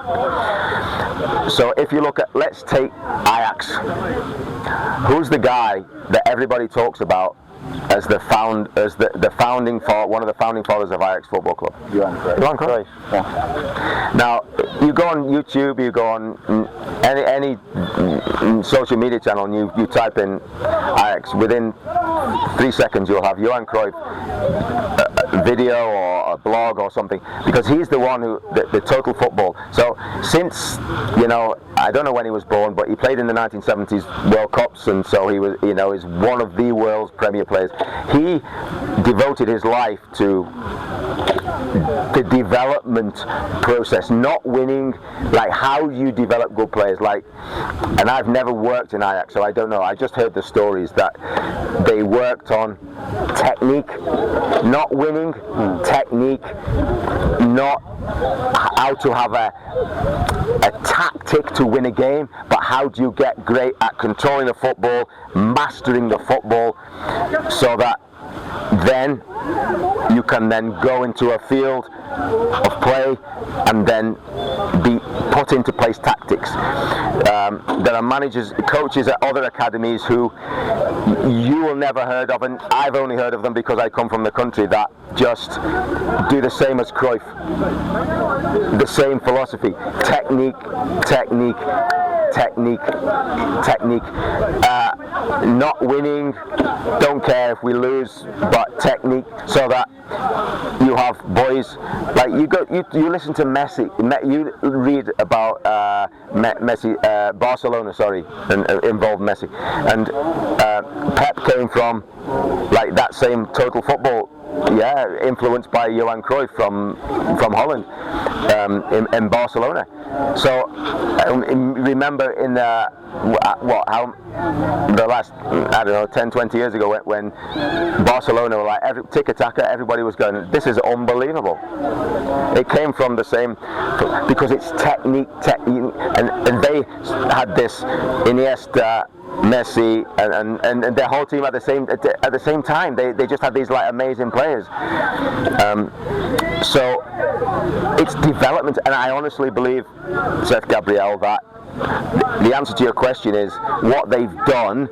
So if you look at, let's take Ajax. Who's the guy that everybody talks about as one of the founding fathers of Ajax Football Club? Johan Cruyff. Yeah. Now, you go on YouTube, you go on any social media channel, and you type in Ajax. Within 3 seconds, you'll have Johan Cruyff video or a blog or something, because he's the one who the total football. So since I don't know when he was born, but he played in the 1970s World Cups, and so he was is one of the world's premier players. He devoted his life to the development process, not winning, like how you develop good players. And I've never worked in Ajax, so I don't know. I just heard the stories that they worked on technique, not winning, technique, not how to have a tactic to win a game, but how do you get great at controlling the football, mastering the football, so that then you can then go into a field of play and then be put into place tactics. There are managers, coaches at other academies who you will never heard of, and I've only heard of them because I come from the country, that just do the same as Cruyff. The same philosophy. Technique, technique, technique, technique. Not winning, don't care if we lose, but technique, so that you have boys like you listen to Messi, you read about Messi, Barcelona, and involved Messi, and Pep came from like that same total football. Yeah, influenced by Johan Cruyff from Holland, in Barcelona. So remember in the last 10-20 years ago when Barcelona were like tiki-taka, everybody was going, this is unbelievable. It came from the same, because it's technique, and they had this Iniesta, Messi, and their whole team at the same time. They just had these like amazing players. So it's development, and I honestly believe, Seth Gabriel, that the answer to your question is what they've done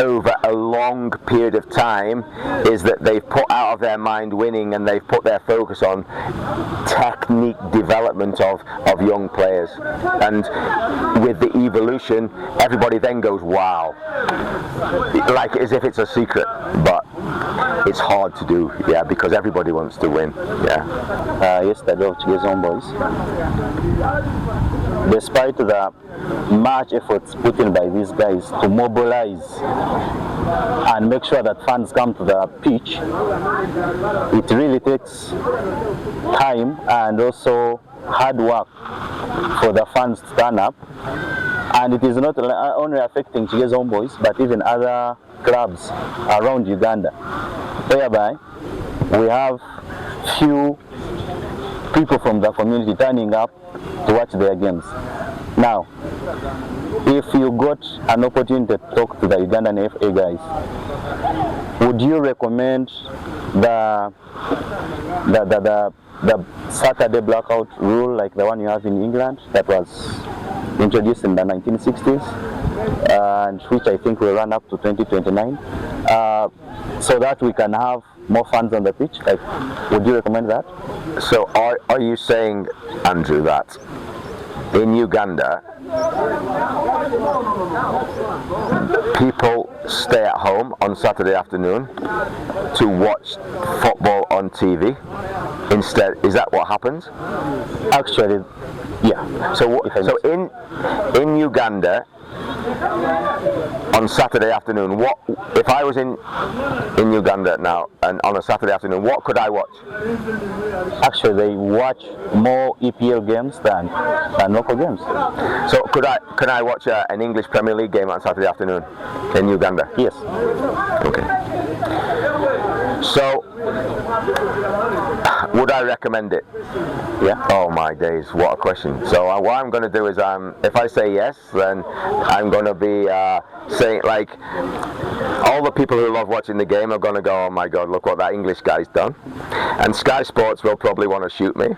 over a long period of time is that they've put out of their mind winning, and they've put their focus on technique development of young players. And with the evolution, everybody then goes, wow, like as if it's a secret, but it's hard to do, because everybody wants to win. Yesterday of Kigezi Homeboys, despite the much efforts put in by these guys to mobilize and make sure that fans come to the pitch, it really takes time and also hard work for the fans to turn up, and it is not only affecting Kigezi Homeboys but even other clubs around Uganda, whereby we have few people from the community turning up to watch their games. Now, if you got an opportunity to talk to the Ugandan FA guys, would you recommend the Saturday blackout rule like the one you have in England that was introduced in the 1960s, and which I think will run up to 2029, so that we can have more fans on the pitch? Like, would you recommend that? So are you saying, Andrew, that in Uganda people stay at home on Saturday afternoon to watch football on TV instead? Is that what happens? Actually, yeah. So in Uganda on Saturday afternoon, what if I was in Uganda now and on a Saturday afternoon, what could I watch? Actually, they watch more EPL games than local games. So can I watch an English Premier League game on Saturday afternoon in Uganda? Yes. Okay. So would I recommend it? Yeah. Oh my days, what a question. So what I'm going to do is, if I say yes, then I'm going to be saying, like, all the people who love watching the game are going to go, oh my God, look what that English guy's done. And Sky Sports will probably want to shoot me.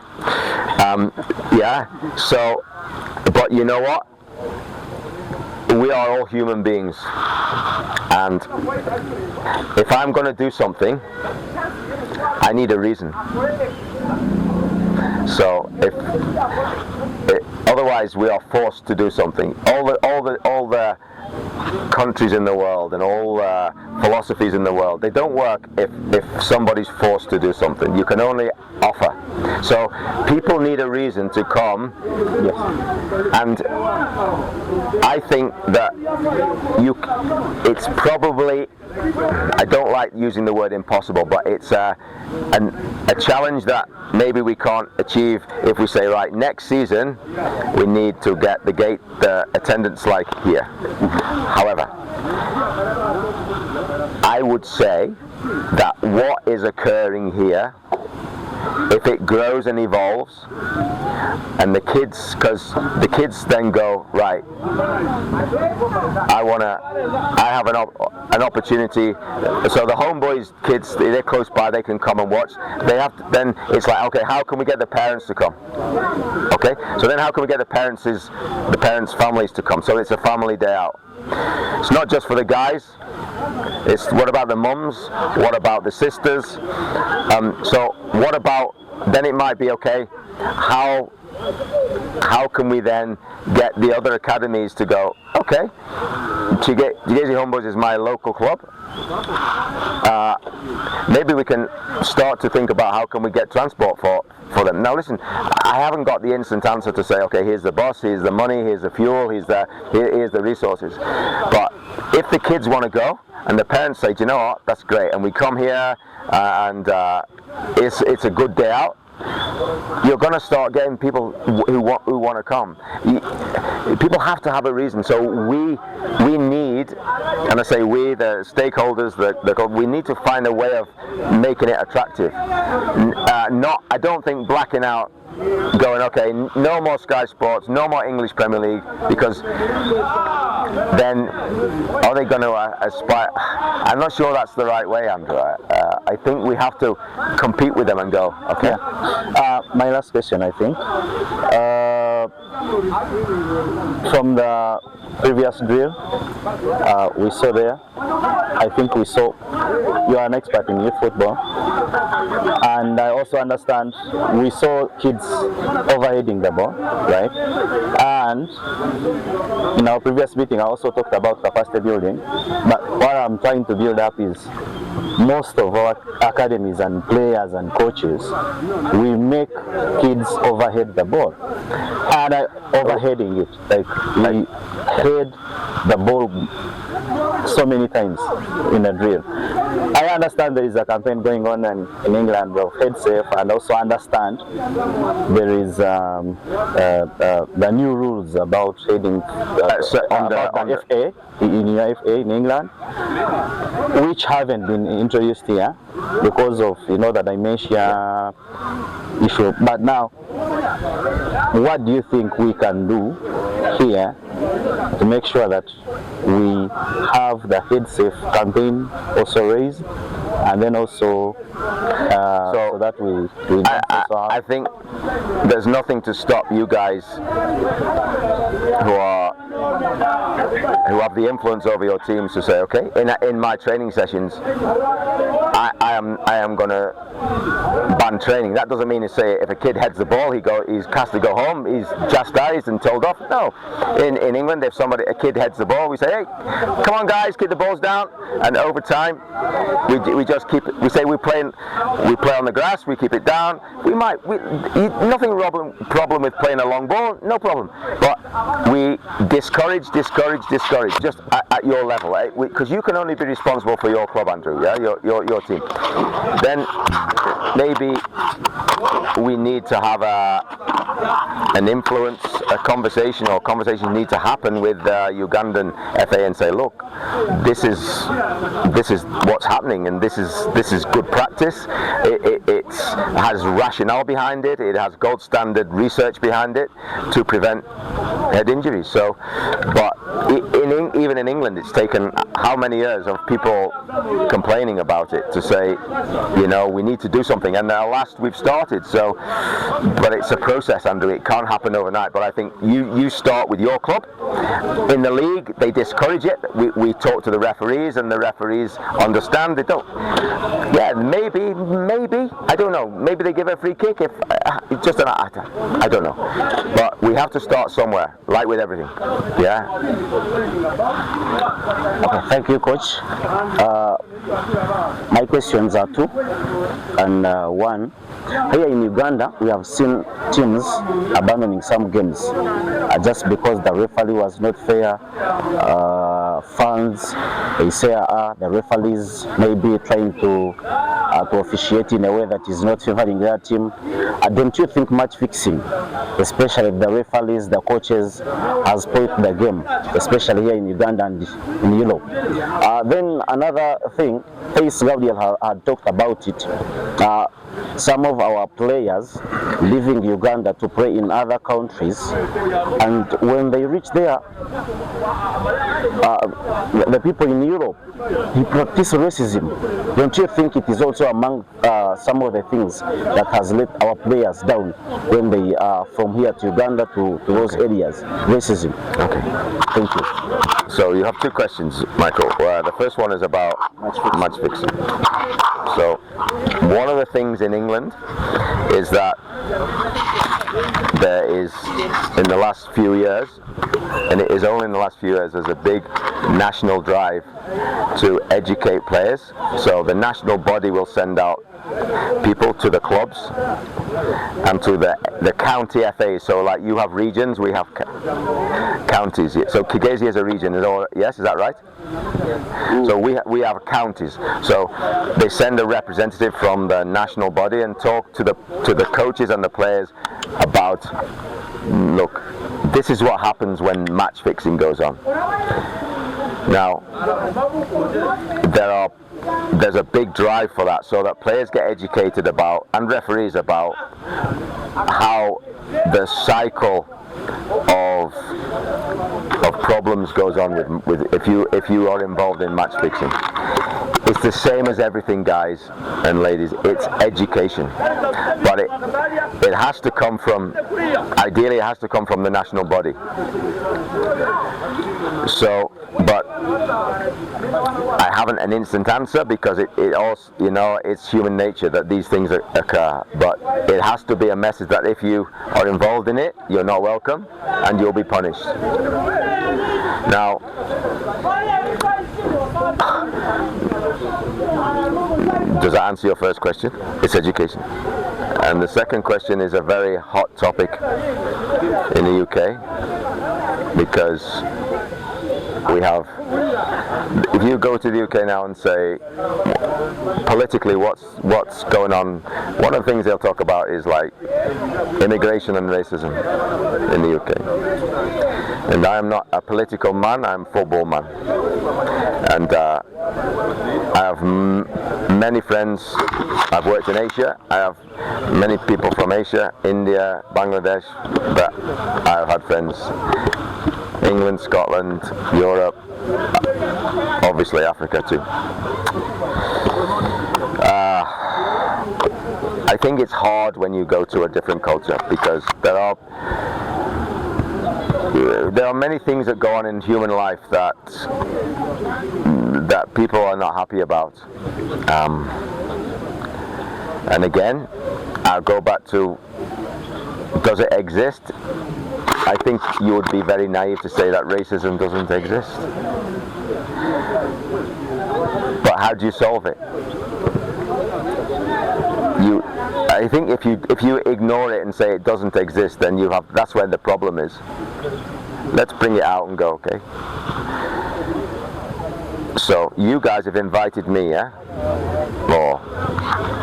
Yeah, so, but you know what? We are all human beings. And if I'm going to do something, I need a reason. So otherwise we are forced to do something. All the countries in the world and all philosophies in the world, they don't work if somebody's forced to do something. You can only offer. So people need a reason to come. Yes. And I think that it's probably, I don't like using the word impossible, but it's a challenge that maybe we can't achieve if we say, right, next season we need to get the attendance like here. However, I would say that what is occurring here, if it grows and evolves, and the kids then go, right, I have an opportunity. So the Homeboys kids, they're close by, they can come and watch. Then it's like, okay, how can we get the parents to come? Okay, so then how can we get the parents' families to come? So it's a family day out. It's not just for the guys. It's what about the mums? What about the sisters? So what about, then it might be, okay, how can we then get the other academies to go, okay, Kigezi Homeboys is my local club. Maybe we can start to think about how can we get transport for them. Now listen, I haven't got the instant answer to say, okay, here's the bus, here's the money, here's the fuel, here's the resources. But if the kids want to go and the parents say, do you know what, that's great, and we come here and it's a good day out, you're going to start getting people who want to come. People have to have a reason. So we need, and I say we, the stakeholders, we need to find a way of making it attractive. I don't think blacking out, going, okay, no more Sky Sports, no more English Premier League, because then are they going to aspire? I'm not sure that's the right way, Andrew. I think we have to compete with them and go, okay. Yeah. My last question, I think. From the previous drill we saw there, I think we saw you are an expert in youth football, and I also understand we saw kids overheading the ball, right? And in our previous meeting I also talked about capacity building, but what I'm trying to build up is most of our academies and players and coaches, we make kids overhead the ball, and overheading it, like we head the ball so many times in a drill. I understand there is a campaign going on in England of head safe, and also understand there is the new rules about heading on the FA in UEFA in England, which haven't been introduced here because of the dementia issue. But now, what do you think we can do here to make sure that we have the Head Safe campaign also raised, and then also so that we I think there's nothing to stop you guys who have the influence over your teams to say, okay, in my training sessions, I am going to ban training. That doesn't mean to say if a kid heads the ball, he's cast to go home, he's chastised and told off. No. In England, if a kid heads the ball, we say, hey, come on guys, keep the balls down, and over time we just keep it. We say we play on the grass, we keep it down. Nothing problem with playing a long ball, no problem. But we discourage, just at your level, because you can only be responsible for your club, Andrew. Yeah, your team. Then maybe we need to have an influence, a conversation, or conversations need to happen with Ugandan FA and say, look, this is what's happening, and this is good practice. It has rationale behind it. It has gold standard research behind it to prevent head injuries. So, but even in England, it's taken how many years of people complaining about it to say, we need to do something. And at last we've started. So, but it's a process, Andrew. It can't happen overnight. But I think you start with your club. In the league, they discourage it. We talk to the referees, and the referees understand. They don't. Yeah, maybe. I don't know. Maybe they give a free kick if just an. I don't know. But we have to start somewhere, like with everything. Yeah. Okay, thank you, Coach. My questions are two, and one. Here in Uganda, we have seen teams abandoning some games just because the referee was not fair. Fans, they say the referees may be trying to officiate in a way that is not favoring their team. Don't you think match fixing, especially the referees, the coaches, has spoiled the game, especially here in Uganda and in Europe? Then another thing, Face Gabriel had talked about it. Some of our players leaving Uganda to play in other countries, and when they reach there, the people in Europe, they practice racism. Don't you think it is also among some of the things that has let our players down when they are from here to Uganda to those areas? Racism. Okay. Thank you. So you have two questions, Michael. The first one is about match fixing. So one of the things in England is that there is, in the last few years, and it is only in the last few years, there's a big national drive to educate players. So the national body will send out people to the clubs and to the county FA. So like you have regions, we have counties. So Kigezi is a region, yes, is that right? So we have counties. So they send a representative from the national body and talk to the coaches and the players about, look, this is what happens when match fixing goes on. Now, there's a big drive for that, so that players get educated about, and referees about, how the cycle of problems goes on with if you are involved in match fixing. It's the same as everything, guys and ladies. It's education, but it has to come from, ideally, it has to come from the national body. So, but I haven't an instant answer, because it also, it's human nature that these things occur. But it has to be a message that if you are involved in it, you're not welcome and you'll be punished. Now, does that answer your first question? It's education. And the second question is a very hot topic in the UK, because we have, if you go to the UK now and say politically what's going on, one of the things they'll talk about is like immigration and racism in the UK. And I am not a political man, I'm a football man. And I have many friends. I've worked in Asia. I have many people from Asia, India, Bangladesh, that I have had friends. England, Scotland, Europe, obviously Africa too. I think it's hard when you go to a different culture because there are many things that go on in human life that people are not happy about. And again, I'll go back to, does it exist? I think you would be very naive to say that racism doesn't exist. But how do you solve it? I think if you ignore it and say it doesn't exist, then that's where the problem is. Let's bring it out and go, okay? So you guys have invited me, yeah?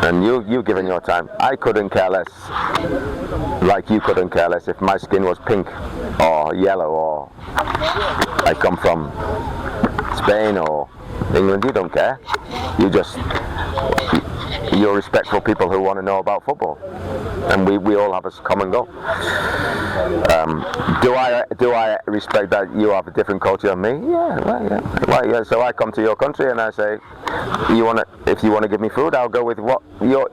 And you've given your time. I couldn't care less, like you couldn't care less if my skin was pink or yellow or I come from Spain or England. You don't care. You're respectful people who want to know about football, and we all have a common goal. Do I respect that you have a different culture than me? Yeah, yeah. So I come to your country and I say, if you want to give me food, I'll go with what your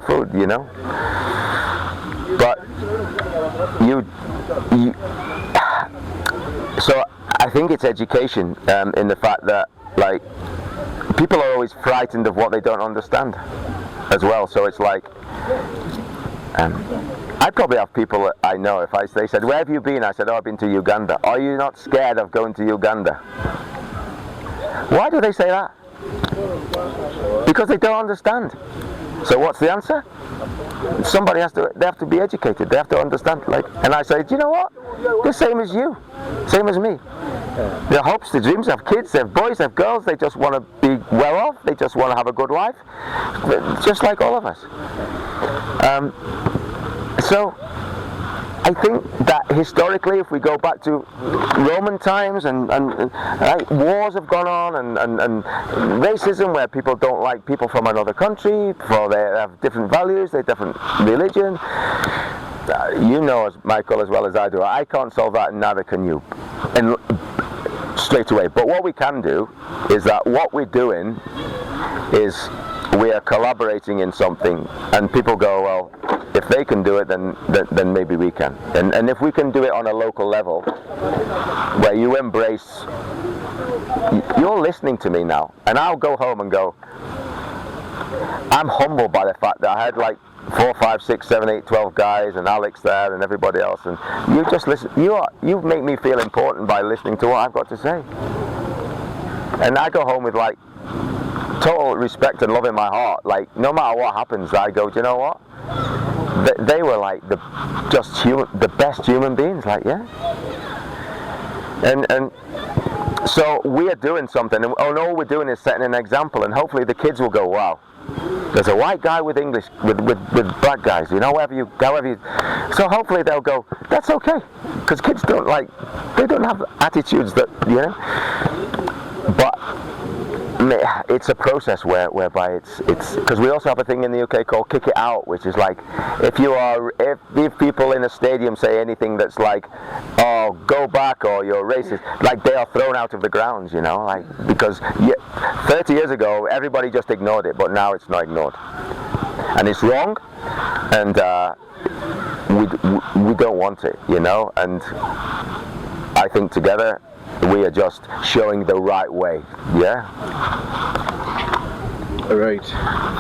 food, you know. But so I think it's education in the fact that like. People are always frightened of what they don't understand as well, so it's like I'd probably have people that I know, if they said, where have you been? I said, I've been to Uganda. Are you not scared of going to Uganda? Why do they say that? Because they don't understand. So what's the answer? They have to be educated, they have to understand. And I say, do you know what? The same as you, same as me. Their hopes, their dreams, they have kids, they have boys, they have girls, they just want to be well off, they just want to have a good life, just like all of us. So I think that historically, if we go back to Roman times and wars have gone on and racism where people don't like people from another country, they have different values, they have different religion. You know, Michael, as well as I do, I can't solve that, and neither can you. And straight away. But what we can do is that what we're doing is we are collaborating in something, and people go, well, if they can do it, then maybe we can. And if we can do it on a local level, where you embrace, you're listening to me now, and I'll go home and go, I'm humbled by the fact that I had like 4, 5, 6, 7, 8, 12 guys and Alex there and everybody else, and you just listen. You make me feel important by listening to what I've got to say, and I go home with like total respect and love in my heart. Like no matter what happens, I go, do you know what? They were like the best human beings. Like yeah, and so we are doing something, and all we're doing is setting an example, and hopefully the kids will go, wow. There's a white guy with English, with black guys, you know, however you. So hopefully they'll go, that's okay, because kids they don't have attitudes that, you know. But it's a process whereby it's because we also have a thing in the UK called kick it out, which is like if people in a stadium say anything that's like, oh, go back or you're racist, like they are thrown out of the grounds, you know, like because 30 years ago everybody just ignored it, but now it's not ignored, and it's wrong, and we don't want it, you know, and I think together we are just showing the right way, yeah? Right.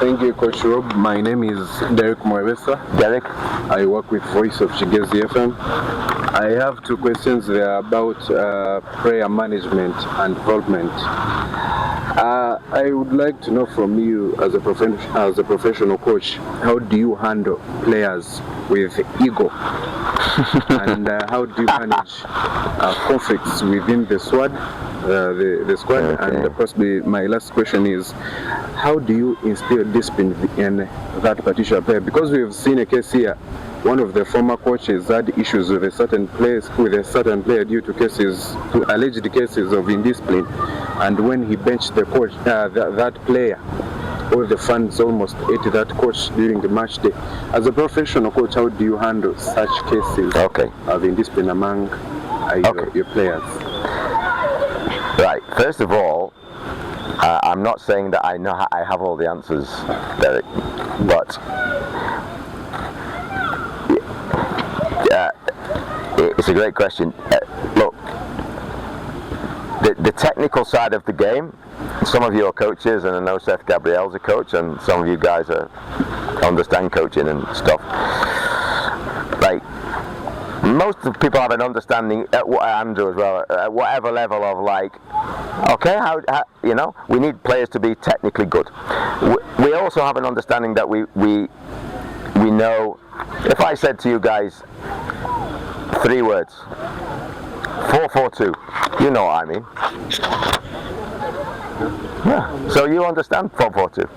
Thank you, Coach Rob. My name is Derek Mwebesa. Derek? I work with Voice of Kigezi FM. I have 2 questions there about prayer management and development. I would like to know from you, as a professional coach, how do you handle players with ego? And how do you manage conflicts within the squad? The squad, okay. And possibly my last question is, how do you instill discipline in that particular player? Because we've seen a case here, one of the former coaches had issues with a certain player due to alleged cases of indiscipline, and when he benched the coach, that player, all the fans almost ate that coach during the match day. As a professional coach, how do you handle such cases of indiscipline among your players? Right. First of all, I'm not saying that I have all the answers, Derek, but it's a great question. Look, the technical side of the game, some of you are coaches, and I know Seth Gabriel's a coach, and some of you guys understand coaching and stuff. Like, most of the people have an understanding, Andrew as well, at whatever level of like, okay, how we need players to be technically good. We also have an understanding that we know, if I said to you guys 3 words, 4-4-2, you know what I mean. Yeah. So you understand 4-4-2.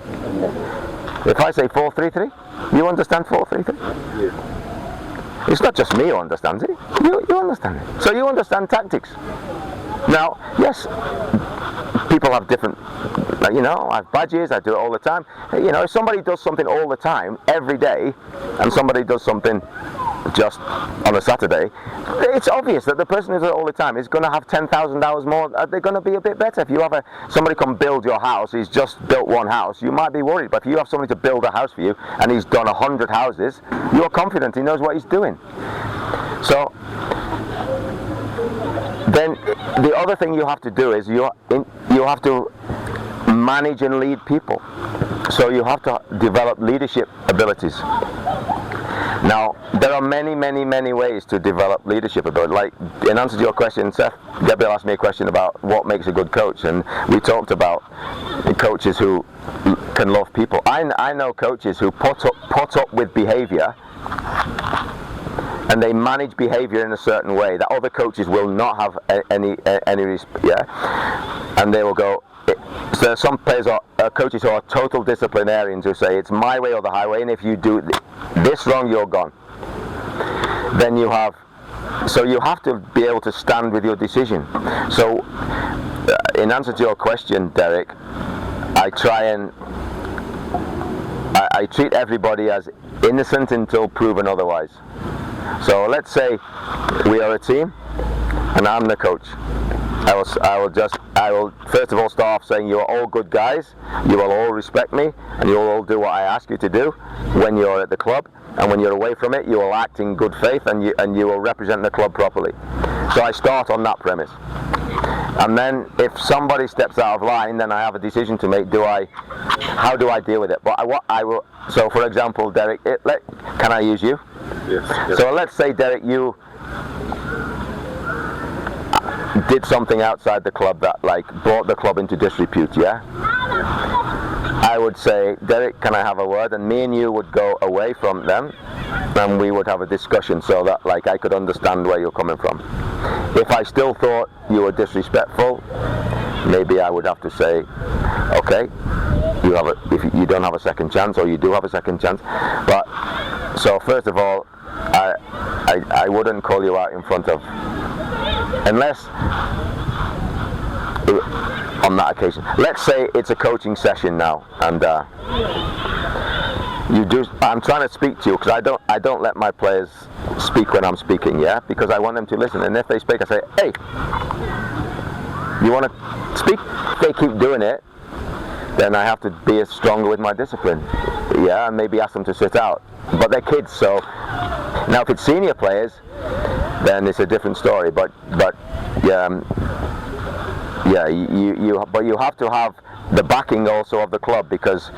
If I say 4-3-3, you understand 4-3-3. Yeah. It's not just me who understands it. You understand it. So you understand tactics. Now, yes, people have different. I have badges. I do it all the time. If somebody does something all the time, every day, and somebody does something just on a Saturday, it's obvious that the person who does it all the time is going to have 10,000 hours more. They're going to be a bit better. If you have somebody come build your house, he's just built one house, you might be worried. But if you have somebody to build a house for you and he's done 100 houses, you're confident he knows what he's doing. So then the other thing you have to do is you have to manage and lead people. So you have to develop leadership abilities. Now, there are many, many, many ways to develop leadership ability. Like, in answer to your question, Seth Gabriel asked me a question about what makes a good coach, and we talked about coaches who can love people. I know coaches who put up with behavior, and they manage behavior in a certain way that other coaches will not have any respect. Yeah, and they will go. So some players are coaches who are total disciplinarians who say it's my way or the highway, and if you do this wrong, you're gone. Then you have to be able to stand with your decision. So in answer to your question, Derek, I treat everybody as innocent until proven otherwise. So let's say we are a team and I'm the coach. I will first of all start off saying you are all good guys, you will all respect me, and you will all do what I ask you to do when you're at the club, and when you're away from it you will act in good faith and you will represent the club properly. So I start on that premise. And then if somebody steps out of line, then I have a decision to make. How do I deal with it? But so for example, Derek, can I use you? Yes. So let's say, Derek, you did something outside the club that brought the club into disrepute, yeah? I would say, Derek, can I have a word? And me and you would go away from them and we would have a discussion so that I could understand where you're coming from. If I still thought you were disrespectful, maybe I would have to say, okay, if you don't have a second chance, or you do have a second chance. But so first of all, I wouldn't call you out in front of, unless on that occasion. Let's say it's a coaching session now, and I'm trying to speak to you because I don't let my players speak when I'm speaking, yeah, because I want them to listen. And if they speak, I say, hey, you want to speak? If they keep doing it, then I have to be stronger with my discipline, yeah, and maybe ask them to sit out. But they're kids, so now if it's senior players, then it's a different story. But yeah, but you have to have the backing also of the club, because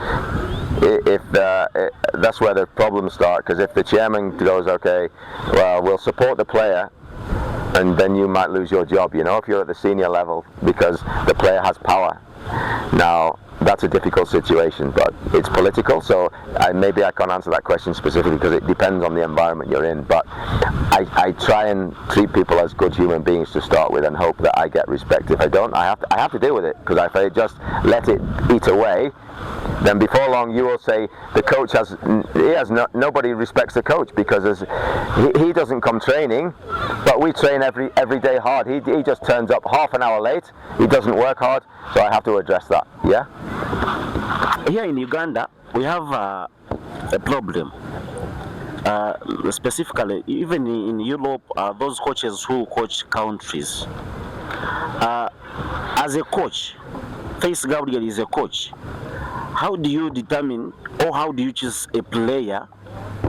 if that's where the problems start. Because if the chairman goes, okay, well, we'll support the player, and then you might lose your job, if you're at the senior level, because the player has power. Now, that's a difficult situation, but it's political, so maybe I can't answer that question specifically because it depends on the environment you're in. But I try and treat people as good human beings to start with and hope that I get respect. If I don't, I have to deal with it, because if I just let it eat away, then before long you will say the coach nobody respects the coach, because he doesn't come training, but we train every day hard. He just turns up half an hour late, he doesn't work hard, so I have to address that, yeah? Here in Uganda, we have a problem. specifically, even in Europe, those coaches who coach countries. As a coach, Face Gabriel is a coach. How do you determine, or how do you choose a player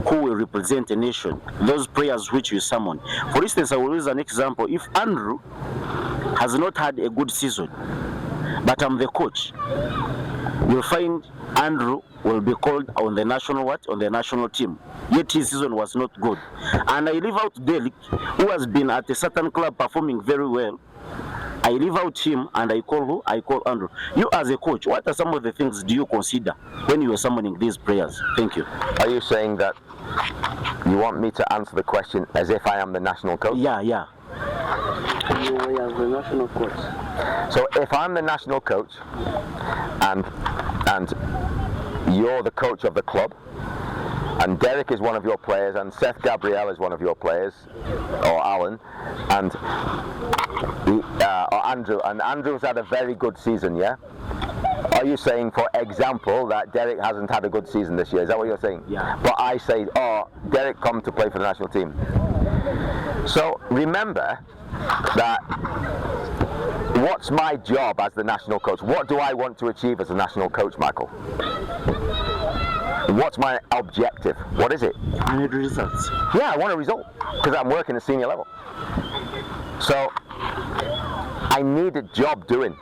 who will represent a nation? Those players which you summon. For instance, I will use an example. If Andrew has not had a good season, but I'm the coach, you'll find Andrew will be called on the national team. Yet his season was not good. And I leave out Derek, who has been at a certain club performing very well. I leave out him and I call who? I call Andrew. You as a coach, what are some of the things do you consider when you are summoning these players? Thank you. Are you saying that you want me to answer the question as if I am the national coach? Yeah. You are the national coach. So if I'm the national coach and you're the coach of the club, and Derek is one of your players, and Seth Gabriel is one of your players, or Alan, and or Andrew, and Andrew's had a very good season, yeah? Are you saying, for example, that Derek hasn't had a good season this year? Is that what you're saying? Yeah. But I say, oh, Derek come to play for the national team. So remember that what's my job as the national coach? What do I want to achieve as a national coach, Michael? What's my objective? What is it? I need results. Yeah, I want a result because I'm working at senior level. So I need a job doing.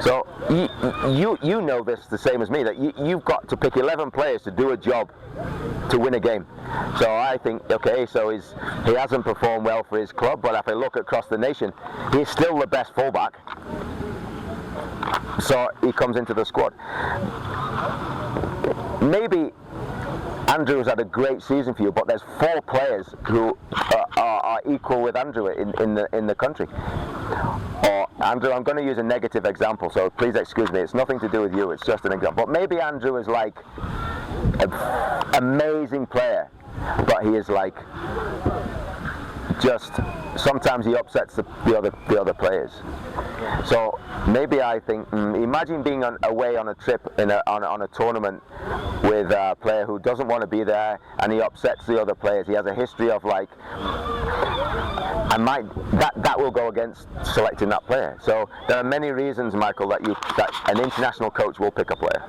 So you know this the same as me, that you've got to pick 11 players to do a job to win a game. So I think, okay, so he hasn't performed well for his club, but if I look across the nation, he's still the best fullback. So he comes into the squad. Maybe Andrew's had a great season for you, but there's 4 players who are equal with Andrew in the country. Or Andrew, I'm going to use a negative example, so please excuse me. It's nothing to do with you. It's just an example. But maybe Andrew is like an amazing player, but he is like just sometimes he upsets the other players. So maybe I think, imagine being away on a trip on a tournament with a player who doesn't want to be there and he upsets the other players. He has a history of like, that will go against selecting that player. So there are many reasons, Michael, that an international coach will pick a player.